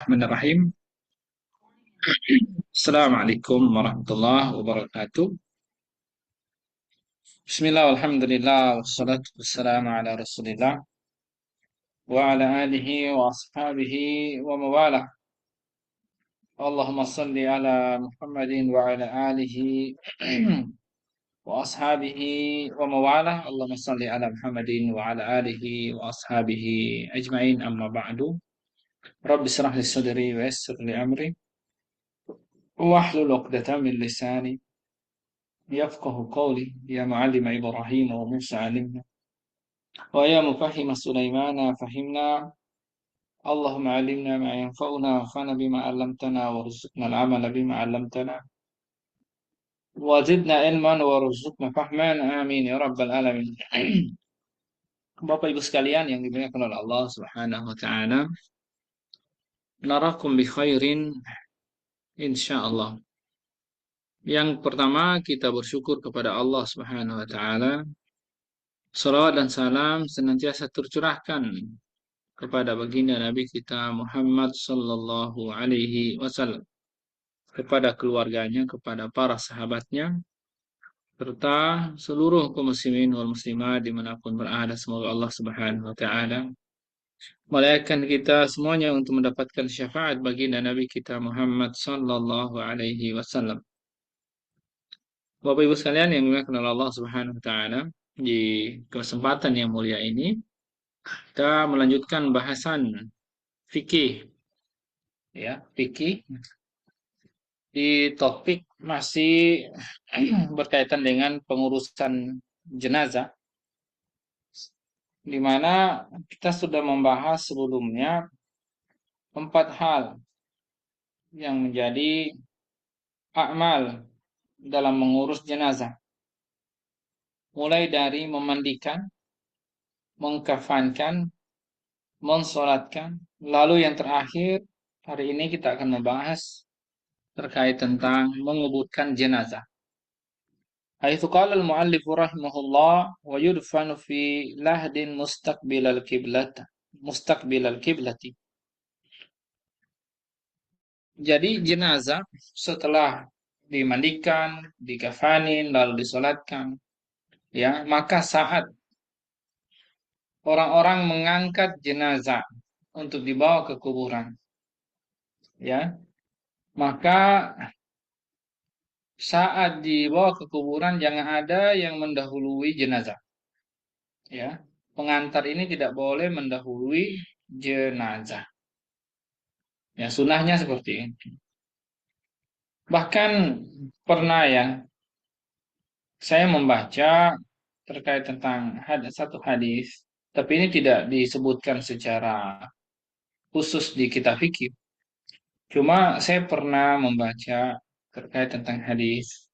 Bismillahirrahmanirrahim. Assalamualaikum warahmatullahi wabarakatuh. Bismillah, alhamdulillah, wassalatu wassalamu ala rasulillah wa ala alihi wa ashabihi wa mawalah. Allahumma salli ala Muhammadin wa ala alihi wa ashabihi wa mawalah. Allahumma salli ala Muhammadin wa ala alihi wa ashabihi ajma'in, amma ba'du. Rabbi israh li sadri wa yassir li amri wahlul 'uqdatam min lisani يفقه قولي يا معلم إبراهيم وموسى علمنا ويا مفهم سليمان فهمنا اللهم علمنا ما ينفعنا وانفعنا بما علمتنا وارزقنا العمل بما علمتنا وزدنا علما وارزقنا فهما آمين ya rabbal alamin. Bapak Ibu sekalian yang dimuliakan oleh Allah Subhanahu wa taala, narakum bi khairin insyaallah. Yang pertama, kita bersyukur kepada Allah Subhanahu wa taala. Salawat dan salam senantiasa tercurahkan kepada baginda Nabi kita Muhammad sallallahu alaihi wasallam, kepada keluarganya, kepada para sahabatnya, serta seluruh kaum muslimin wal muslimat dimanapun berada. Semoga Allah Subhanahu wa taala melayakan kita semuanya untuk mendapatkan syafaat baginda Nabi kita Muhammad sallallahu alaihi wasallam. Bapak Ibu sekalian yang dimuliakan oleh Allah Subhanahu wa taala, di kesempatan yang mulia ini kita melanjutkan bahasan fikih, ya, fikih di topik masih berkaitan dengan pengurusan jenazah, di mana kita sudah membahas sebelumnya 4 hal yang menjadi amal dalam mengurus jenazah, mulai dari memandikan, mengkafankan, mensolatkan, lalu yang terakhir hari ini kita akan membahas terkait tentang menguburkan jenazah. Haitsu qala al-muallif rahimahullah wa yudfanu fi lahdin mustaqbilal kiblati. Jadi jenazah setelah dimandikan, dikafanin, lalu disolatkan, ya, maka saat orang-orang mengangkat jenazah untuk dibawa ke kuburan, ya, maka saat dibawa ke kuburan jangan ada yang mendahului jenazah, ya. Pengantar ini tidak boleh mendahului jenazah. Ya, sunahnya seperti ini. Bahkan pernah ya, saya membaca terkait tentang satu hadis, tapi ini tidak disebutkan secara khusus di kitab fikih. Cuma saya pernah membaca terkait tentang hadis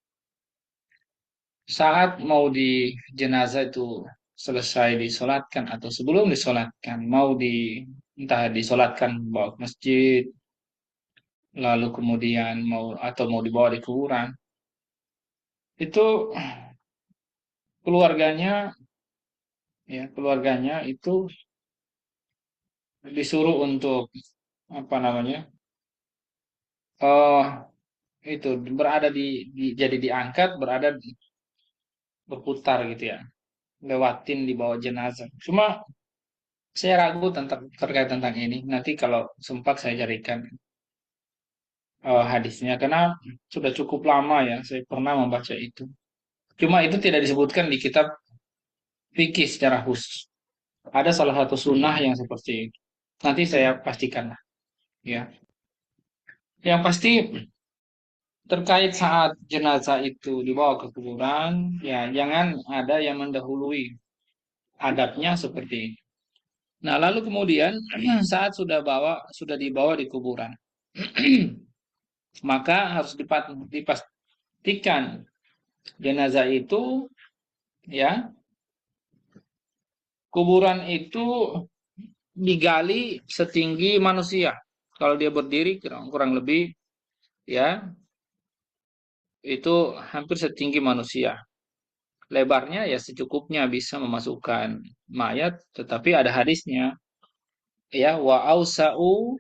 saat mau di jenazah itu selesai disolatkan atau sebelum disolatkan, mau entah disolatkan bawa ke masjid, lalu kemudian mau dibawa di kuburan, itu keluarganya, ya, keluarganya itu disuruh untuk apa namanya, oh itu berada jadi diangkat, berputar gitu ya, lewatin di bawah jenazah. Cuma saya ragu terkait tentang ini. Nanti kalau sempat saya carikan hadisnya, karena sudah cukup lama ya saya pernah membaca itu. Cuma itu tidak disebutkan di kitab fikih secara khusus. Ada salah satu sunnah yang seperti itu. Nanti saya pastikan lah, ya. Yang pasti terkait saat jenazah itu dibawa ke kuburan, ya jangan ada yang mendahului, adabnya seperti ini. Nah, lalu kemudian saat sudah dibawa di kuburan, maka harus dipastikan jenazah itu, ya, kuburan itu digali setinggi manusia. Kalau dia berdiri kurang lebih, ya, itu hampir setinggi manusia. Lebarnya ya secukupnya bisa memasukkan mayat, tetapi ada hadisnya, ya, wa ausa'u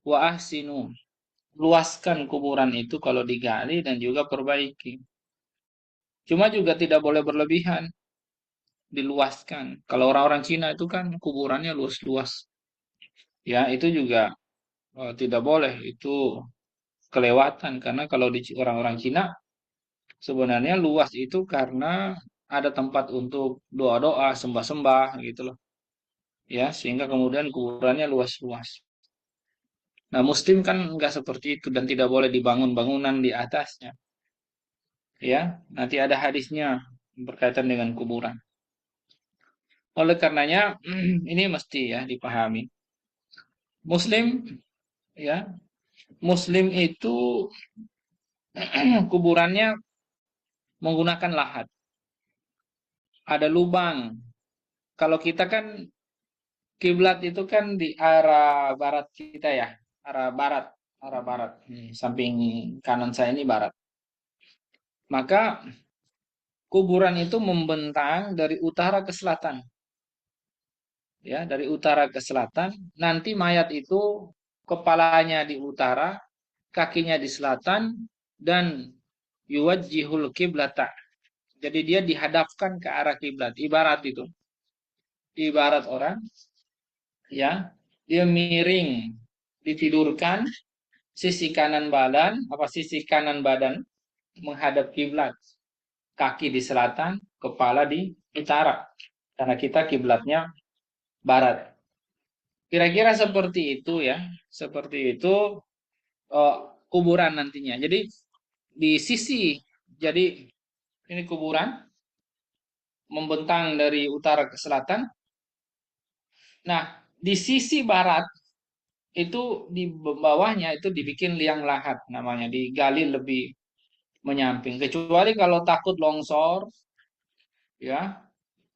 wa ahsinu. Luaskan kuburan itu kalau digali dan juga perbaiki. Cuma juga tidak boleh berlebihan, diluaskan. Kalau orang-orang Cina itu kan kuburannya luas-luas. Ya, itu juga tidak boleh, itu kelewatan karena kalau di orang-orang Cina sebenarnya luas itu karena ada tempat untuk doa-doa, sembah-sembah gitu loh. Ya, sehingga kemudian kuburannya luas-luas. Nah, Muslim kan nggak seperti itu dan tidak boleh dibangun bangunan di atasnya. Ya, nanti ada hadisnya berkaitan dengan kuburan. Oleh karenanya, ini mesti ya dipahami. Muslim, ya, Muslim itu kuburannya menggunakan lahat. Ada lubang. Kalau kita kan kiblat itu kan di arah barat kita ya, arah barat, arah barat. Samping kanan saya ini barat. Maka kuburan itu membentang dari utara ke selatan, ya, dari utara ke selatan. Nanti mayat itu kepalanya di utara, kakinya di selatan, dan yuwajjihul kiblata. Jadi dia dihadapkan ke arah kiblat. Ibarat itu, ibarat orang, ya, dia miring, ditidurkan, sisi kanan badan, apa sisi kanan badan menghadap kiblat, kaki di selatan, kepala di utara. Karena kita kiblatnya barat. Kira-kira seperti itu ya, seperti itu eh, kuburan nantinya. Jadi di sisi, jadi ini kuburan membentang dari utara ke selatan. Nah, di sisi barat itu di bawahnya itu dibikin liang lahat namanya, digali lebih menyamping. Kecuali kalau takut longsor, ya,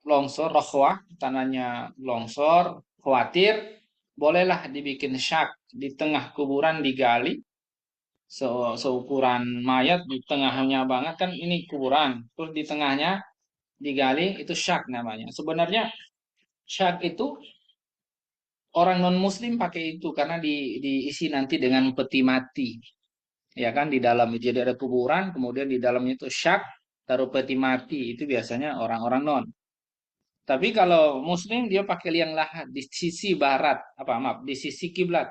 longsor, rohwah, tanahnya longsor, khawatir, bolehlah dibikin syak di tengah kuburan digali, seukuran mayat di tengahnya banget kan ini kuburan, terus di tengahnya digali itu syak namanya. Sebenarnya syak itu orang non muslim pakai itu karena diisi nanti dengan peti mati, ya kan di dalam itu jadi ada kuburan kemudian di dalamnya itu syak taruh peti mati itu biasanya orang-orang non. Tapi kalau muslim dia pakai liang lahat di sisi barat, apa maaf, di sisi kiblat.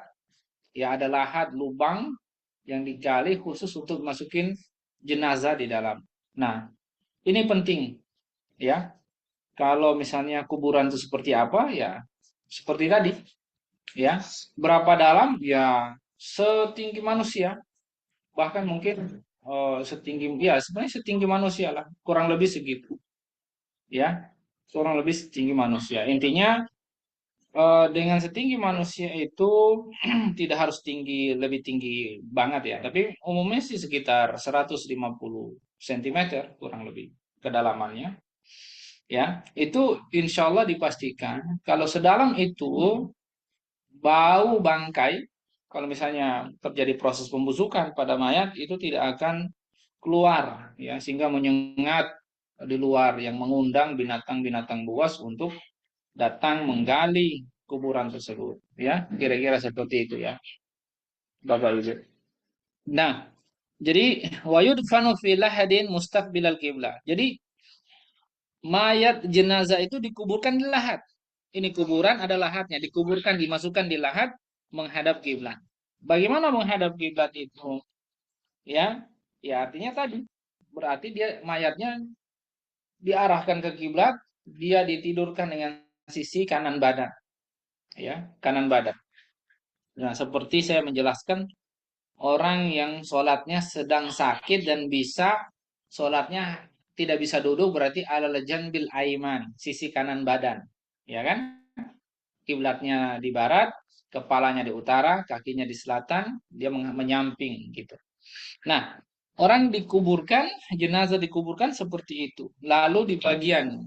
Ya ada lahat lubang yang digali khusus untuk masukin jenazah di dalam. Nah, ini penting ya. Kalau misalnya kuburan itu seperti apa ya seperti tadi ya. Berapa dalam ya setinggi manusia, bahkan mungkin setinggi ya sebenarnya setinggi manusia lah, kurang lebih segitu ya. Kurang lebih setinggi manusia. Intinya dengan setinggi manusia itu tidak harus tinggi lebih tinggi banget ya, tapi umumnya sih sekitar 150 cm kurang lebih kedalamannya ya. Itu insya Allah dipastikan kalau sedalam itu bau bangkai, kalau misalnya terjadi proses pembusukan pada mayat itu tidak akan keluar ya, sehingga menyengat di luar yang mengundang binatang-binatang buas untuk datang menggali kuburan tersebut ya, kira-kira seperti itu ya Bapak Ibu. Nah, jadi wayudfanu fi lahadin mustaqbilal kiblah. Jadi mayat jenazah itu dikuburkan di lahat. Ini kuburan ada lahatnya, dikuburkan dimasukkan di lahat menghadap kiblat. Bagaimana menghadap kiblat itu? Ya, ya artinya tadi berarti dia mayatnya diarahkan ke kiblat, dia ditidurkan dengan sisi kanan badan, ya, kanan badan. Nah, seperti saya menjelaskan orang yang sholatnya sedang sakit dan bisa sholatnya tidak bisa duduk berarti ala lejan bil aiman, sisi kanan badan, ya kan? Kiblatnya di barat, kepalanya di utara, kakinya di selatan, dia menyamping gitu. Nah, orang dikuburkan, jenazah dikuburkan seperti itu. Lalu di bagian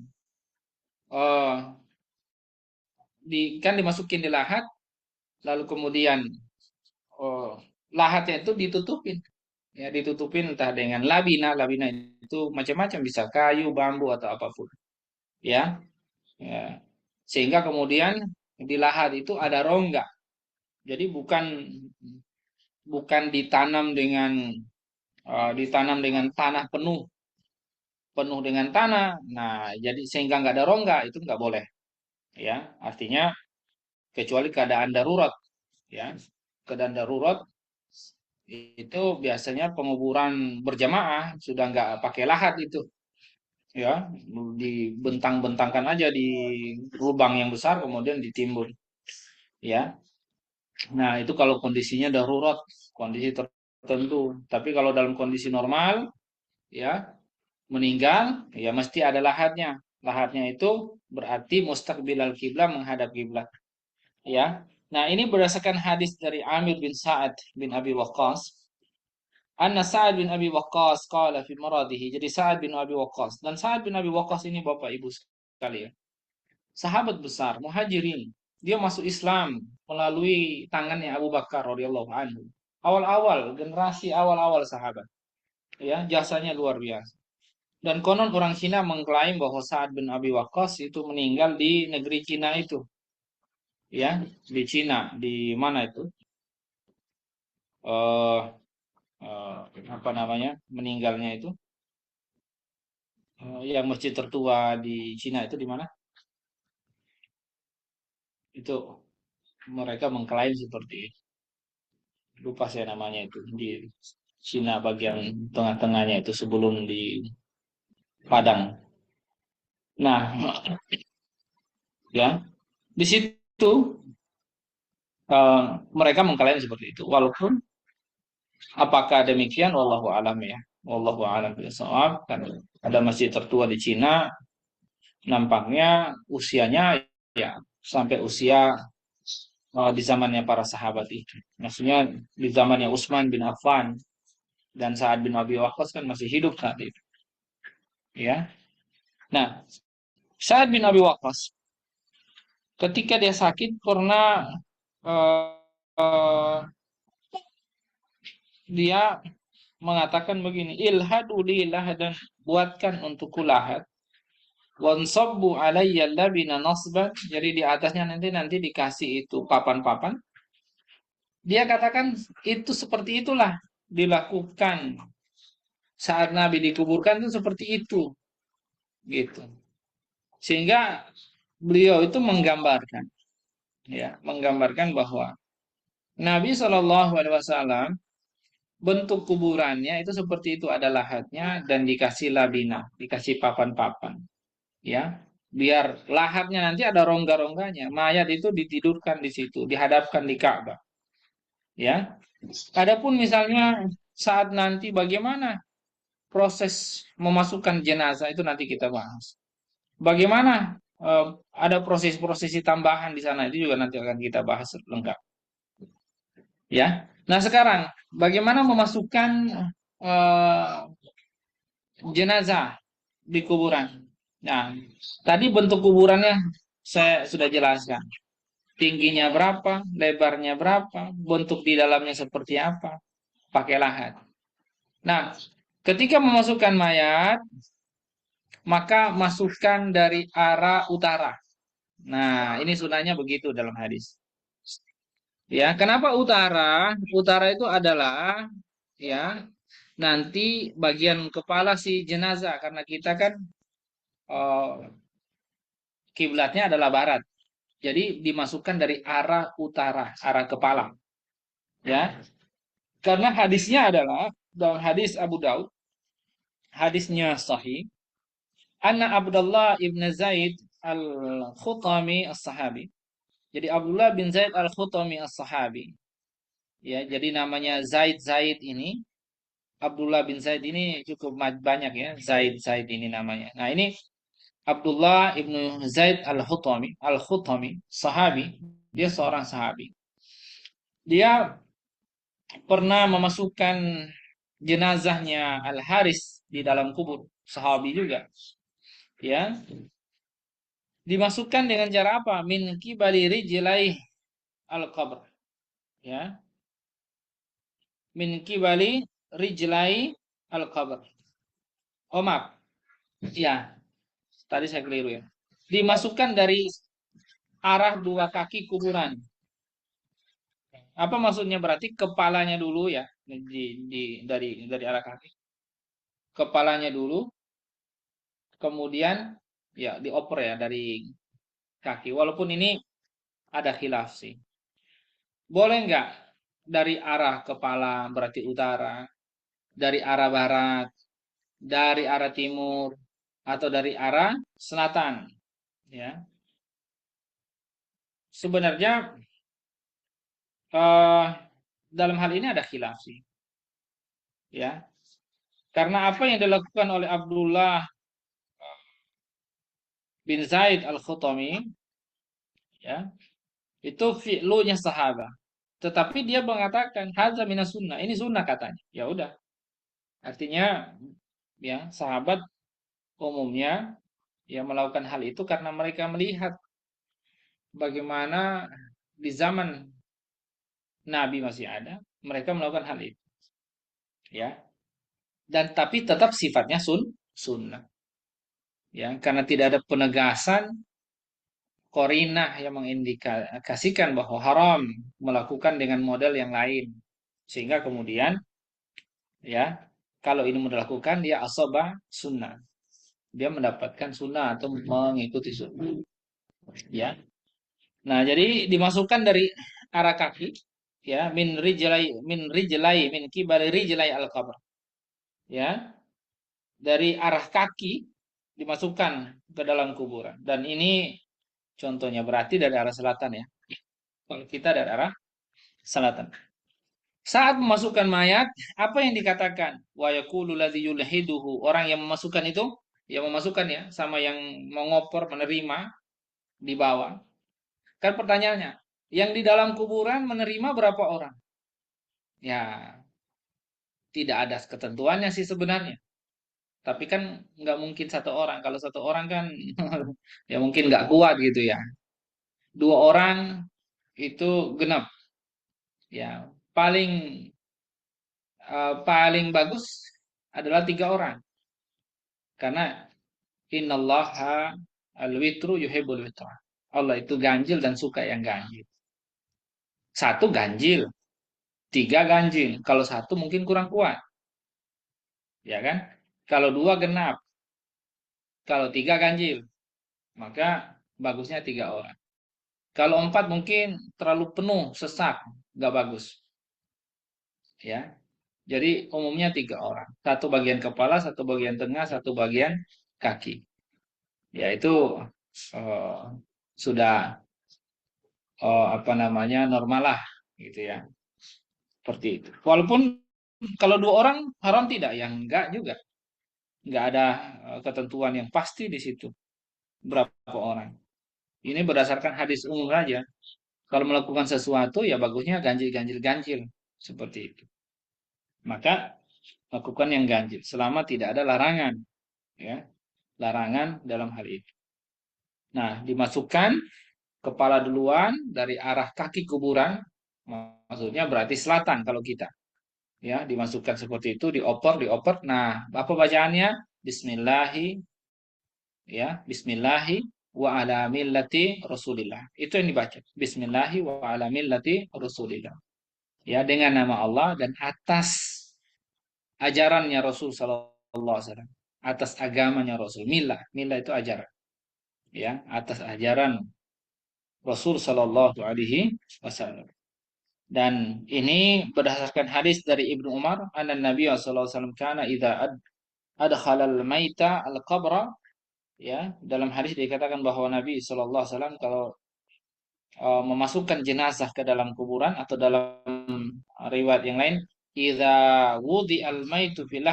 kan dimasukin di lahat, lalu kemudian oh, lahatnya itu ditutupin. Ya, ditutupin entah dengan labina, labina itu macam-macam bisa kayu, bambu atau apapun. Ya, ya. Sehingga kemudian di lahat itu ada rongga. Jadi bukan ditanam dengan tanah penuh penuh dengan tanah. Nah, jadi sehingga nggak ada rongga itu nggak boleh, ya. Artinya kecuali keadaan darurat, ya. Keadaan darurat itu biasanya penguburan berjamaah sudah nggak pakai lahat itu, ya. Dibentang-bentangkan aja di lubang yang besar kemudian ditimbun, ya. Nah, itu kalau kondisinya darurat, kondisi tertentu. Tapi kalau dalam kondisi normal, ya, meninggal, ya mesti ada lahatnya. Lahatnya itu berarti mustaqbilal kiblat, menghadap kiblat, ya. Nah, ini berdasarkan hadis dari Amir bin Sa'ad bin Abi Waqqas. Anna Sa'ad bin Abi Waqqas qala fi maradihi. Jadi Sa'ad bin Abi Waqqas, dan Sa'ad bin Abi Waqqas ini Bapak Ibu sekalian, sahabat besar, muhajirin. Dia masuk Islam melalui tangannya Abu Bakar radhiyallahu anhu. Awal-awal, generasi awal-awal sahabat. Ya, jasanya luar biasa. Dan konon orang Cina mengklaim bahwa Sa'ad bin Abi Waqqas itu meninggal di negeri Cina itu. Ya, di Cina, di mana itu? Eh apa namanya? Meninggalnya itu? Yang masjid tertua di Cina itu di mana? Itu mereka mengklaim seperti itu. Lupa saya namanya itu di Cina bagian tengah-tengahnya itu sebelum di Padang. Nah, ya di situ eh, mereka mengklaim seperti itu. Walaupun apakah demikian, wallahu alam, ya. Wallahu alam bishawab. Kan ada masjid tertua di Cina, nampaknya usianya ya sampai usia di zamannya para sahabat itu. Maksudnya di zamannya Utsman bin Affan dan Sa'ad bin Abi Waqqas kan masih hidup saat itu, ya. Nah, Sa'ad bin Abi Waqqas ketika dia sakit pernah eh, eh, dia mengatakan begini, ilhadu li lahadan, buatkan untukku lahat, wansabbu alayya labina nasban, jadi di atasnya nanti dikasih itu papan-papan. Dia katakan itu seperti itulah dilakukan saat Nabi dikuburkan, itu seperti itu, gitu. Sehingga beliau itu menggambarkan, ya, menggambarkan bahwa Nabi Shallallahu Alaihi Wasallam bentuk kuburannya itu seperti itu, ada lahatnya dan dikasih labina, dikasih papan-papan, ya, biar lahatnya nanti ada rongga-rongganya. Mayat itu ditidurkan di situ, dihadapkan di Ka'bah, ya. Adapun misalnya saat nanti bagaimana proses memasukkan jenazah itu nanti kita bahas. Bagaimana ada proses-prosesi tambahan di sana itu juga nanti akan kita bahas lengkap, ya. Nah, sekarang bagaimana memasukkan eh, jenazah di kuburan. Nah, tadi bentuk kuburannya saya sudah jelaskan. Tingginya berapa, lebarnya berapa, bentuk di dalamnya seperti apa, pakai lahat. Nah, ketika memasukkan mayat, maka masukkan dari arah utara. Nah, ini sunahnya begitu dalam hadis. Ya, kenapa utara? Utara itu adalah, ya, nanti bagian kepala si jenazah, karena kita kan eh, kiblatnya adalah barat. Jadi dimasukkan dari arah utara, arah kepala, ya. Karena hadisnya adalah dalam hadis Abu Daud, hadisnya sahih. Anna Abdullah ibn Zaid al-Khutami as-Sahabi. Jadi Abdullah bin Zaid al-Khutami as-Sahabi. Ya, jadi namanya Zaid Zaid ini, Abdullah bin Zaid ini cukup banyak, ya. Zaid Zaid ini namanya. Nah, ini Abdullah ibnu Zaid al-Khutami, sahabi. Dia seorang sahabi. Dia pernah memasukkan jenazahnya Al-Haris di dalam kubur, sahabi juga, ya. Dimasukkan dengan cara apa? Min kibali rijlaih al-qabr, ya. Min kibali rijlai al-qabr. Oh, maaf. Ya, tadi saya keliru, ya. Dimasukkan dari arah dua kaki kuburan. Apa maksudnya berarti kepalanya dulu ya dari arah kaki. Kepalanya dulu, kemudian ya dioper ya dari kaki. Walaupun ini ada khilaf sih. Boleh nggak dari arah kepala berarti utara, dari arah barat, dari arah timur, atau dari arah selatan? Ya, sebenarnya eh, dalam hal ini ada khilaf sih. Ya, karena apa yang dilakukan oleh Abdullah bin Zaid al-Khutami, ya, itu fi'lunya sahabat. Tetapi dia mengatakan hadza minas sunnah. Ini sunnah katanya. Ya udah. Artinya ya sahabat umumnya ya melakukan hal itu karena mereka melihat bagaimana di zaman Nabi masih ada, mereka melakukan hal itu, ya. Dan tapi tetap sifatnya sunnah, ya, karena tidak ada penegasan korinah yang mengindikasikan bahwa haram melakukan dengan model yang lain. Sehingga kemudian ya kalau ini dilakukan dia asoba sunnah. Dia mendapatkan sunnah atau mengikuti sunnah. Ya. Nah, jadi dimasukkan dari arah kaki ya min kibari rijlai al-qabr. Ya, dari arah kaki dimasukkan ke dalam kuburan. Dan ini contohnya berarti dari arah selatan ya. Kalau kita dari arah selatan. Saat memasukkan mayat, apa yang dikatakan? Wa yaqulu ladzi yulhiduhu. Orang yang memasukkan itu, yang memasukkan ya, sama yang mengopor, menerima di bawah. Kan pertanyaannya, yang di dalam kuburan menerima berapa orang? Ya, tidak ada ketentuannya sih sebenarnya. Tapi kan nggak mungkin satu orang. Kalau satu orang kan ya mungkin nggak kuat gitu ya. Dua orang itu genap. Ya, paling bagus adalah tiga orang. Karena innallaha al-witru yuhibbul witra. Allah itu ganjil dan suka yang ganjil. Satu ganjil, tiga ganjil. Kalau satu mungkin kurang kuat, ya kan? Kalau dua genap, kalau tiga ganjil, maka bagusnya tiga orang. Kalau empat mungkin terlalu penuh, sesak, nggak bagus, ya. Jadi umumnya tiga orang, satu bagian kepala, satu bagian tengah, satu bagian kaki. Ya itu eh, sudah apa namanya normal lah, gitu ya. Seperti itu. Walaupun kalau dua orang haram tidak, yang enggak juga. Enggak ada ketentuan yang pasti di situ. Berapa orang. Ini berdasarkan hadis umum saja. Kalau melakukan sesuatu ya bagusnya ganjil-ganjil-ganjil. Seperti itu. Maka lakukan yang ganjil. Selama tidak ada larangan. Ya, larangan dalam hal itu. Nah, dimasukkan kepala duluan dari arah kaki kuburan. Maksudnya berarti selatan kalau kita. Ya, dimasukkan seperti itu, dioper. Nah, apa bacaannya? Bismillahi, ya, Bismillahi wa ala millati Rasulillah. Itu yang dibaca. Bismillahi wa ala millati Rasulillah. Ya, dengan nama Allah dan atas ajarannya Rasul sallallahu alaihi wasallam. Atas agamanya Rasul. Milah itu ajaran. Ya, atas ajaran Rasul sallallahu alaihi wasallam. Dan ini berdasarkan hadis dari Ibnu Umar, anna Nabi sallallahu alaihi wasallam kana idza adkhalal maita al-qabra, ya, dalam hadis dikatakan bahwa Nabi sallallahu alaihi wasallam kalau memasukkan jenazah ke dalam kuburan atau dalam riwayat yang lain idza wudi al-maitu fi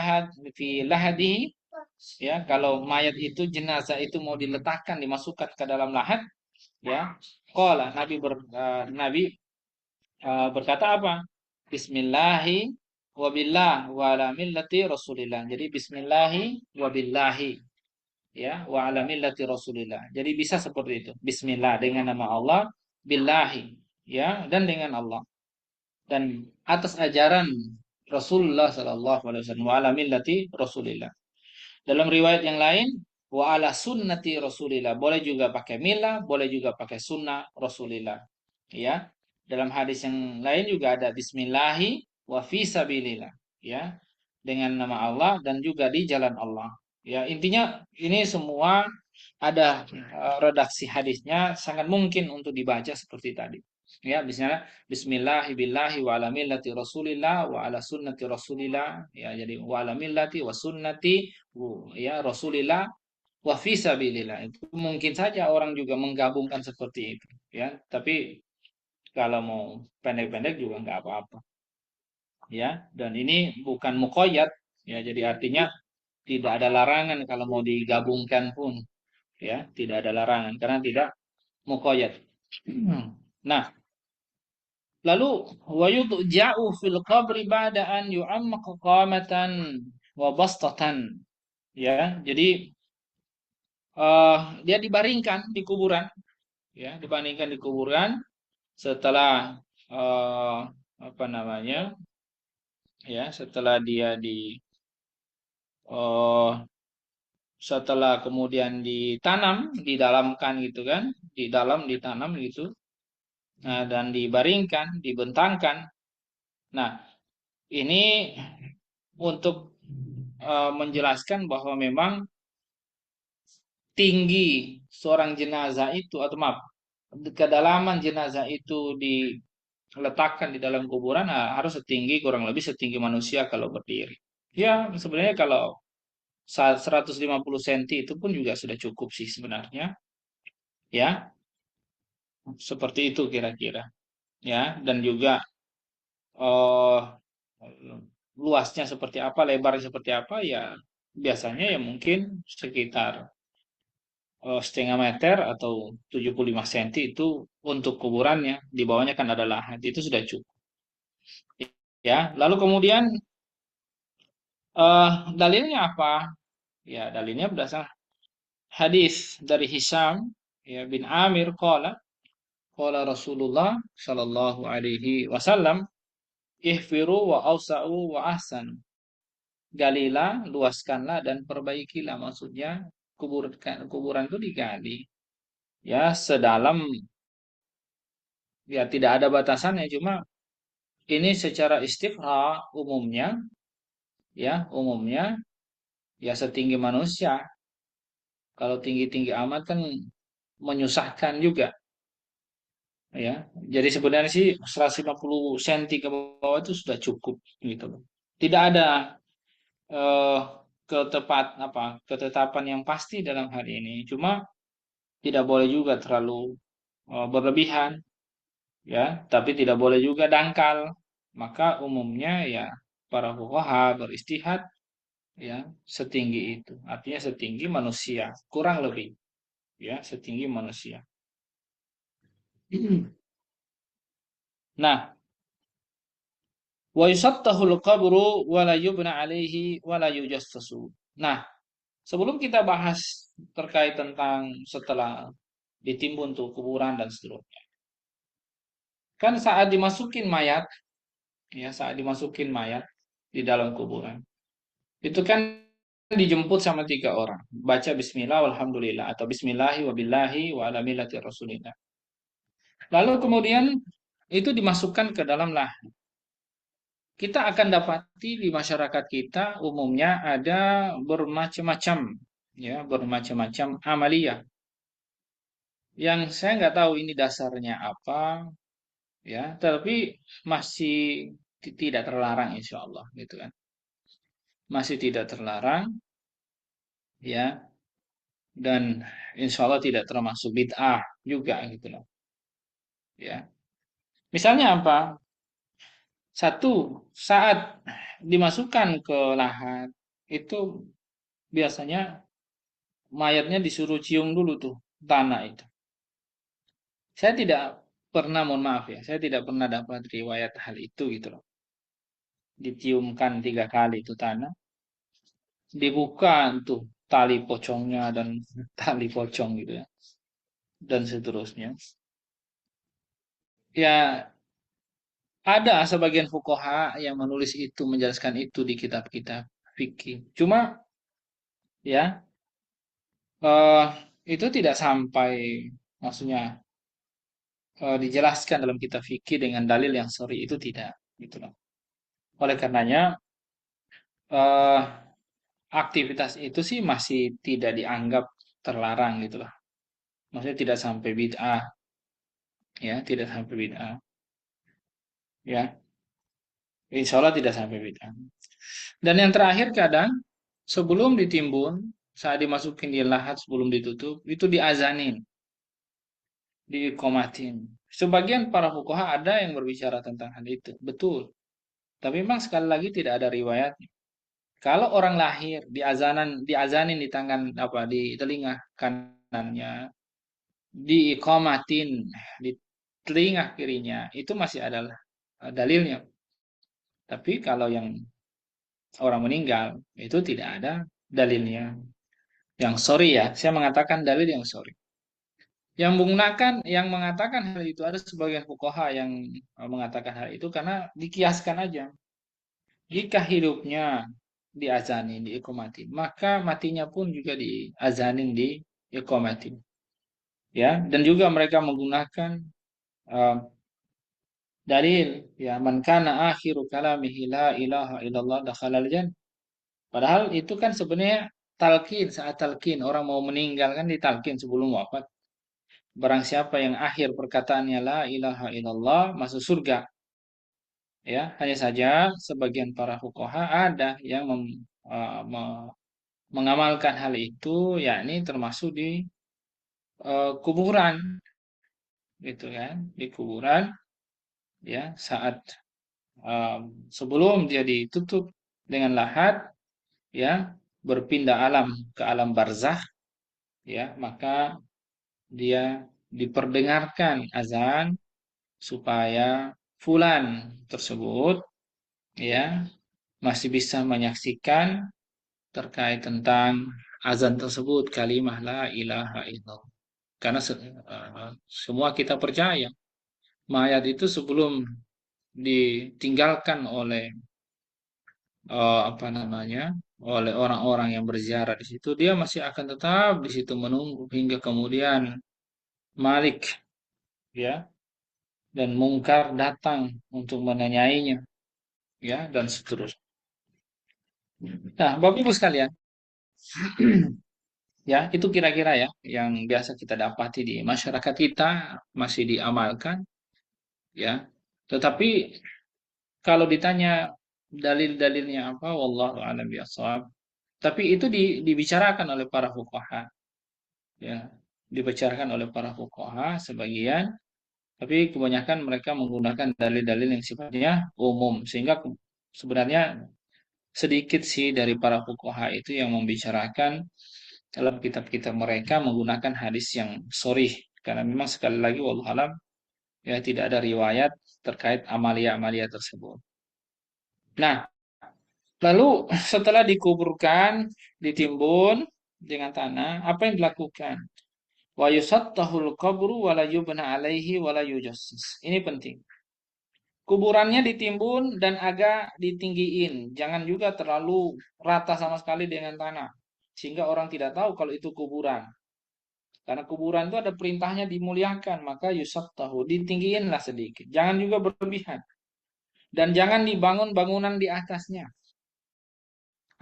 lahadihi, ya, kalau mayat itu jenazah itu mau diletakkan dimasukkan ke dalam lahat, ya, qala Nabi berkata apa? Bismillahi wabillah wa ala millati Rasulillah. Jadi bismillahi wabillahi, ya, wa ala millati Rasulillah. Jadi bisa seperti itu. Bismillah dengan nama Allah, billahi, ya, dan dengan Allah. Dan atas ajaran Rasulullah sallallahu alaihi wasallam wa ala millati Rasulillah. Dalam riwayat yang lain wa ala sunnati Rasulillah. Boleh juga pakai milah, boleh juga pakai sunnah Rasulillah. Ya. Dalam hadis yang lain juga ada Bismillahi wa fi sabilillah, ya, dengan nama Allah dan juga di jalan Allah. Ya, intinya ini semua ada redaksi hadisnya sangat mungkin untuk dibaca seperti tadi. Ya, misalnya Bismillahi billahi wa ala millati Rasulillah wa ala sunnati Rasulillah. Ya, jadi wa ala millati wa sunnati ya Rasulillah wa fi sabilillah. Itu mungkin saja orang juga menggabungkan seperti itu, ya. Tapi kalau mau pendek-pendek juga nggak apa-apa, ya. Dan ini bukan muqayyad, ya. Jadi artinya tidak ada larangan kalau mau digabungkan pun, ya. Tidak ada larangan karena tidak muqayyad. Nah, lalu wa yudja'u fil qabri ba'da an yu'ammaq qamatan wa bastatan, ya. Jadi dia dibaringkan di kuburan, ya, dibandingkan di kuburan setelah eh, apa namanya, ya, setelah dia di eh, setelah kemudian ditanam, didalamkan gitu kan, di dalam ditanam gitu, nah, dan dibaringkan, dibentangkan. Nah, ini untuk menjelaskan bahwa memang tinggi seorang jenazah itu, atau maaf, kedalaman jenazah itu diletakkan di dalam kuburan, nah, harus setinggi, kurang lebih setinggi manusia kalau berdiri. Ya, sebenarnya kalau 150 cm itu pun juga sudah cukup sih sebenarnya, ya, seperti itu kira-kira, ya. Dan juga eh luasnya seperti apa, lebarnya seperti apa, ya biasanya ya mungkin sekitar setengah meter atau 75 cm itu untuk kuburannya. Di bawahnya kan ada lahan, itu sudah cukup, ya. Lalu kemudian dalilnya apa? Ya, dalilnya berdasarkan hadis dari Hisham, ya, bin Amir qala Rasulullah sallallahu alaihi wasallam, ihfiru wa awsa'u wa ahsan. Galilah, luaskanlah dan perbaikilah. Maksudnya kuburan itu digali, ya, sedalam, ya, tidak ada batasannya, cuma ini secara istifra umumnya, ya, umumnya ya setinggi manusia. Kalau tinggi-tinggi amat kan menyusahkan juga, ya. Jadi sebenarnya sih 150 cm ke bawah itu sudah cukup gitu loh. Tidak ada eh, ketetapan yang pasti dalam hal ini. Cuma tidak boleh juga terlalu berlebihan, ya, tapi tidak boleh juga dangkal. Maka umumnya ya para fuqaha beristihad, ya, setinggi itu. Artinya setinggi manusia, kurang lebih, ya, setinggi manusia. Nah, wa yusattahul qabru wa la yubna alaihi wa la yujassasu. Nah, sebelum kita bahas terkait tentang setelah ditimbun tuh kuburan dan seterusnya. Kan saat dimasukin mayat, ya, saat dimasukin mayat di dalam kuburan, itu kan dijemput sama tiga orang. Baca bismillah walhamdulillah atau bismillahi wabillahi wa ala millati rasulillah. Lalu kemudian itu dimasukkan ke dalam lah. Kita akan dapati di masyarakat kita umumnya ada bermacam-macam, ya, bermacam-macam amaliyah yang saya nggak tahu ini dasarnya apa, ya, tapi masih tidak terlarang insya Allah gitu kan, masih tidak terlarang, ya, dan insya Allah tidak termasuk bid'ah juga gitu loh, ya. Misalnya apa? Satu, saat dimasukkan ke lahat itu biasanya mayatnya disuruh cium dulu tuh tanah itu. Saya tidak pernah, mohon maaf ya, saya tidak pernah dapat riwayat hal itu gitu loh. Diciumkan 3 kali itu tanah, dibuka tuh tali pocongnya dan tali pocong gitu ya, dan seterusnya. Ya, ada sebagian fuqaha yang menulis itu, menjelaskan itu di kitab-kitab fikih. Cuma ya, eh, itu tidak sampai, maksudnya dijelaskan dalam kitab fikih dengan dalil yang sorry itu tidak, gitu loh. Oleh karenanya eh, aktivitas itu sih masih tidak dianggap terlarang gitu loh. Maksudnya tidak sampai bid'ah, ya, tidak sampai bid'ah, ya. Insya Allah tidak sampai bid'ah. Dan yang terakhir kadang sebelum ditimbun, saat dimasukin di lahat sebelum ditutup, itu diazanin, diikomatin. Sebagian para fuqaha ada yang berbicara tentang hal itu, betul. Tapi memang sekali lagi tidak ada riwayat. Kalau orang lahir diazanin di tangan apa di telinga kanannya, diikomatin di telinga kirinya, itu masih adalah dalilnya. Tapi kalau yang orang meninggal itu tidak ada dalilnya. Yang sorry ya, saya mengatakan dalil yang sorry. Yang mengatakan hal itu ada sebagian fuqaha yang mengatakan hal itu karena dikiaskan aja. Jika hidupnya diazanin, diikomatin, maka matinya pun juga diazanin, diikomatin. Ya, dan juga mereka menggunakan uh, dalil ya man kana akhiru kalamihi la ilaha illallah dakhalal jannah. Padahal itu kan sebenarnya talqin, saat talqin orang mau meninggal kan ditalqin sebelum wafat. Barang siapa yang akhir perkataannya la ilaha illallah masuk surga. Ya, hanya saja sebagian para fuqaha ada yang mengamalkan hal itu, yakni termasuk di kuburan, gitu kan, di kuburan, ya saat sebelum dia ditutup dengan lahat, ya berpindah alam ke alam barzakh, ya maka dia diperdengarkan azan supaya fulan tersebut ya masih bisa menyaksikan terkait tentang azan tersebut kalimat la ilaha illallah. Karena semua kita percaya mayat itu sebelum ditinggalkan oleh apa namanya oleh orang-orang yang berziarah di situ, dia masih akan tetap di situ menunggu hingga kemudian Malik ya dan Mungkar datang untuk menanyainya ya dan seterusnya. Nah, Bapak Ibu sekalian, ya itu kira-kira ya yang biasa kita dapati di masyarakat kita masih diamalkan ya. Tetapi kalau ditanya dalil-dalilnya apa, wallahu a'lam bishawab. Tapi itu dibicarakan oleh para fuqaha, ya, dibicarakan oleh para fuqaha sebagian, tapi kebanyakan mereka menggunakan dalil-dalil yang sifatnya umum, sehingga sebenarnya sedikit sih dari para fuqaha itu yang membicarakan dalam kitab-kitab mereka menggunakan hadis yang sorih, karena memang sekali lagi wallahu alam ya tidak ada riwayat terkait amalia-amalia tersebut. Nah, lalu setelah dikuburkan, ditimbun dengan tanah, apa yang dilakukan? Wa yusattahul qabru wa la yubna alaihi wa la yujassis. Ini penting. Kuburannya ditimbun dan agak ditinggiin. Jangan juga terlalu rata sama sekali dengan tanah. Sehingga orang tidak tahu kalau itu kuburan. Karena kuburan itu ada perintahnya dimuliakan. Maka yusattahu. Ditinggiinlah sedikit. Jangan juga berlebihan. Dan jangan dibangun bangunan di atasnya.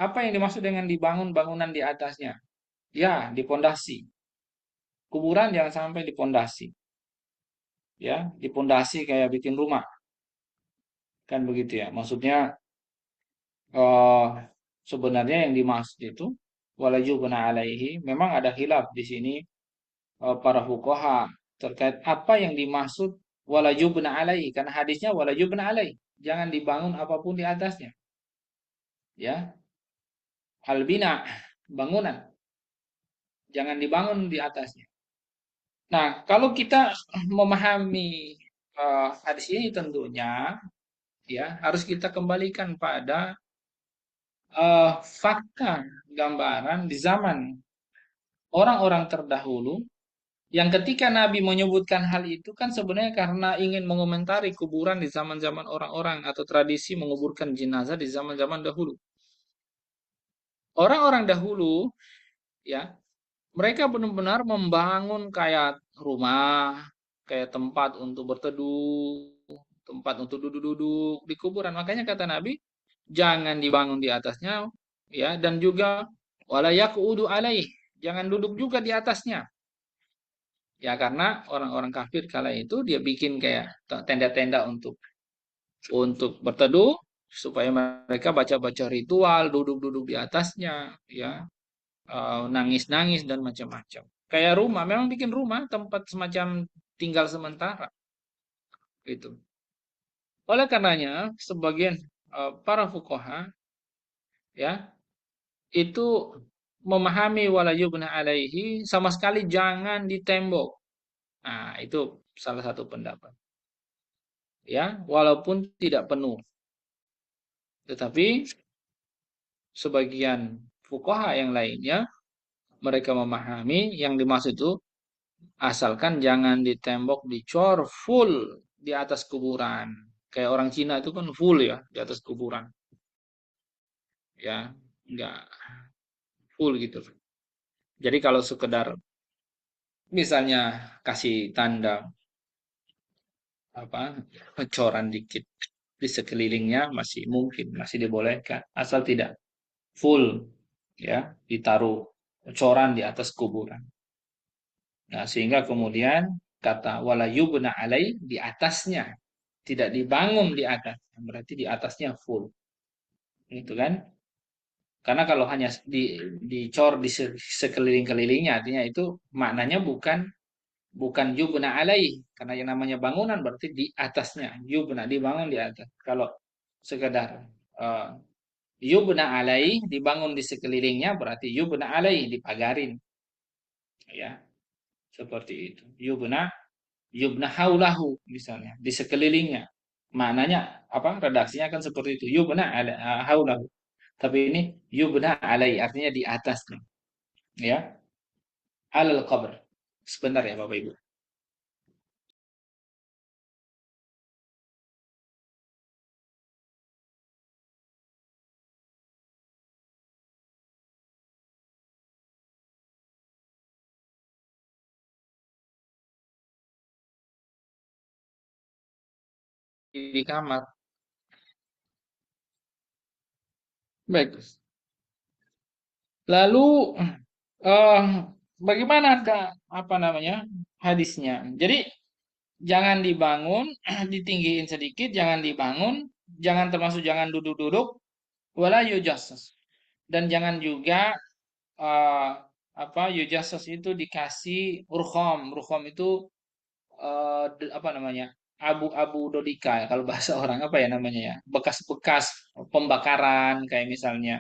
Apa yang dimaksud dengan dibangun bangunan di atasnya? Ya, di pondasi. Kuburan jangan sampai di pondasi. Ya, di pondasi kayak bikin rumah. Kan begitu ya. Maksudnya eh sebenarnya yang dimaksud itu walajubna alaihi memang ada khilaf di sini para fuqaha terkait apa yang dimaksud walajubna alaihi karena hadisnya walajubna alaihi. Jangan dibangun apapun di atasnya. Ya, albina bangunan jangan dibangun di atasnya. Nah, kalau kita memahami hadis ini tentunya ya harus kita kembalikan pada fakta gambaran di zaman orang-orang terdahulu yang ketika Nabi menyebutkan hal itu kan sebenarnya karena ingin mengomentari kuburan di zaman-zaman orang-orang atau tradisi menguburkan jenazah di zaman-zaman dahulu. Orang-orang dahulu ya mereka benar-benar membangun kayak rumah kayak tempat untuk berteduh, tempat untuk duduk-duduk di kuburan. Makanya kata Nabi, jangan dibangun di atasnya, ya, dan juga wala yaqudu alaih, jangan duduk juga di atasnya. Ya karena orang-orang kafir kala itu dia bikin kayak tenda-tenda untuk berteduh supaya mereka baca-baca ritual, duduk-duduk di atasnya, ya, nangis-nangis dan macam-macam. Kayak rumah, memang bikin rumah tempat semacam tinggal sementara gitu. Oleh karenanya, sebagian para fuqaha ya itu memahami wala yubna alaihi sama sekali jangan ditembok. Nah, itu salah satu pendapat. Ya, walaupun tidak penuh. Tetapi sebagian fuqaha yang lainnya mereka memahami yang dimaksud itu asalkan jangan ditembok dicor full di atas kuburan. Kayak orang Cina itu kan full ya di atas kuburan. Ya, enggak full gitu. Jadi kalau sekedar misalnya kasih tanda apa coran dikit di sekelilingnya masih mungkin masih dibolehkan asal tidak full ya ditaruh coran di atas kuburan. Nah, sehingga kemudian kata wala yubna alai di atasnya tidak dibangun di atas berarti di atasnya full gitu kan. Karena kalau hanya dicor di sekeliling-kelilingnya artinya itu maknanya bukan bukan yubna alai karena yang namanya bangunan berarti di atasnya yubna dibangun di atas. Kalau sekedar uh, yubna alai dibangun di sekelilingnya berarti yubna alai dipagarin ya seperti itu. Yubna haulahu misalnya di sekelilingnya. Maknanya apa? Redaksinya kan seperti itu. Yubna ala haulahu. Tapi ini yubna alai artinya di atasnya ya. Alal qabr. Sebentar ya Bapak Ibu. Di kamar. Baik. Lalu eh bagaimana apa namanya hadisnya? Jadi jangan dibangun, ditinggiin sedikit, jangan dibangun, jangan termasuk jangan duduk-duduk, wala yujassas. Dan jangan juga eh, apa yujassas itu dikasih urkham. Urkham itu apa namanya? Abu-abu dodika ya kalau bahasa orang apa ya namanya ya? Bekas-bekas pembakaran kayak misalnya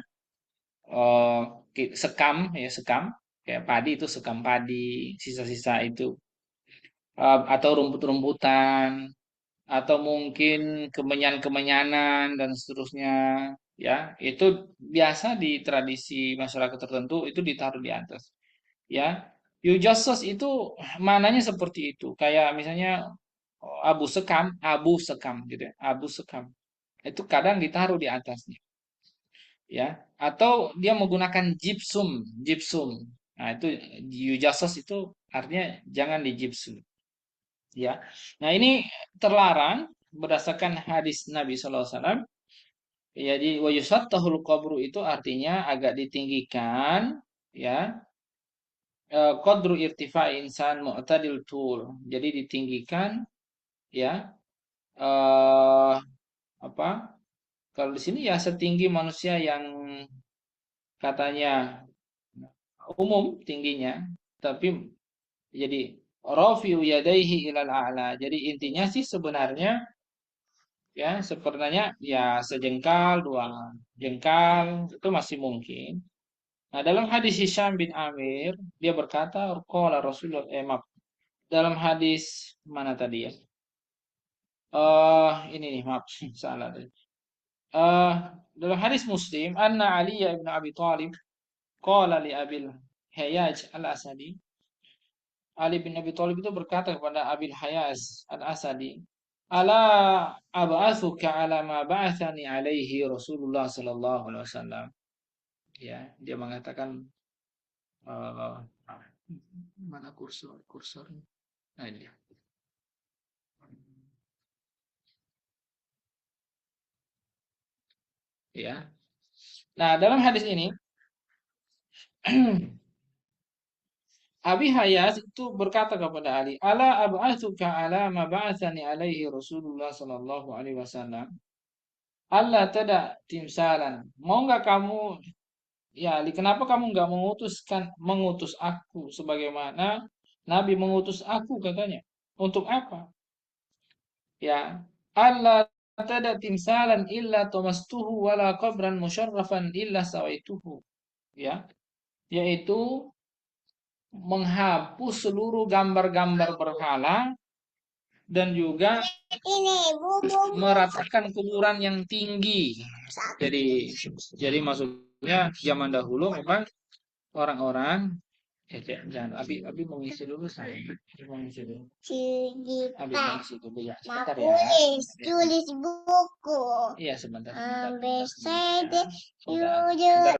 eh, sekam ya sekam kayak padi itu sekam padi sisa-sisa itu atau rumput-rumputan atau mungkin kemenyan-kemenyanan dan seterusnya ya itu biasa di tradisi masyarakat tertentu itu ditaruh di atas ya yujassos itu mananya seperti itu kayak misalnya abu sekam gitu ya abu sekam itu kadang ditaruh di atasnya ya atau dia menggunakan gypsum nah itu yujassos itu artinya jangan di gypsum ya nah ini terlarang berdasarkan hadis Nabi SAW jadi wa yusattahul qabru itu artinya agak ditinggikan ya qadru irtifa insan mu'tadil tul jadi ditinggikan ya eh apa kalau di sini ya setinggi manusia yang katanya umum tingginya tapi jadi rafi'u yadaihi ilal a'la jadi intinya sih sebenarnya ya sebenarnya ya sejengkal dua jengkal itu masih mungkin. Nah dalam hadis Hisham bin Amir dia berkata qala Rasulullah maaf dalam hadis mana tadi ya ini nih maaf salah tadi. eh Dalam hadis Muslim anna Ali bin Abi Thalib qala li Abil Hayyaj al-Asadi Ali bin Abi Thalib itu berkata kepada Abil Hayas al-Asadi, "Ala ab'atsuka ala ma ba'athani alaihi Rasulullah sallallahu alaihi wasallam." Ya, dia mengatakan mana kursor? Kursornya. Nah, ini dia. Ya. Nah, dalam hadis ini Abi Hayas itu berkata kepada Ali, "Ala ab'atsuka ala ma ba'atsani alaihi Rasulullah sallallahu alaihi wasallam. Allah tidak timsalan. Mau nggak kamu, ya Ali, kenapa kamu nggak mengutus aku sebagaimana Nabi mengutus aku katanya. Untuk apa? Ya, Allah tidak timsalan illa tomastuhu wala qabran musyarrafan illa sawaituhu. Ya, yaitu menghapus seluruh gambar-gambar berhala dan juga meratakan kuburan yang tinggi. Jadi maksudnya zaman dahulu memang orang-orang jangan Abi mau ngisi dulu saya. Mau ngisi dulu. Abi mau ngisi dulu ya. Sebentar ya. Tulis buku. Iya sebentar. Sebentar. Sebentar.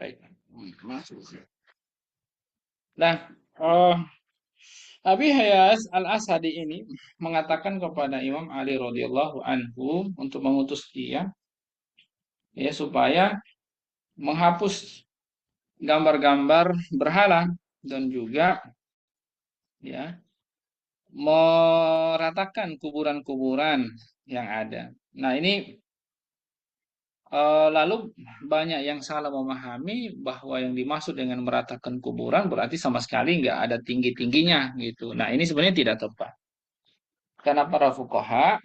Baik. Masuk. Nah, eh, Abi Hayas Al-Asadi ini mengatakan kepada Imam Ali radhiyallahu anhu untuk mengutus dia ya supaya menghapus gambar-gambar berhala dan juga ya meratakan kuburan-kuburan yang ada. Nah, ini lalu banyak yang salah memahami bahwa yang dimaksud dengan meratakan kuburan berarti sama sekali nggak ada tinggi-tingginya gitu. Nah, ini sebenarnya tidak tepat. Karena para fuqaha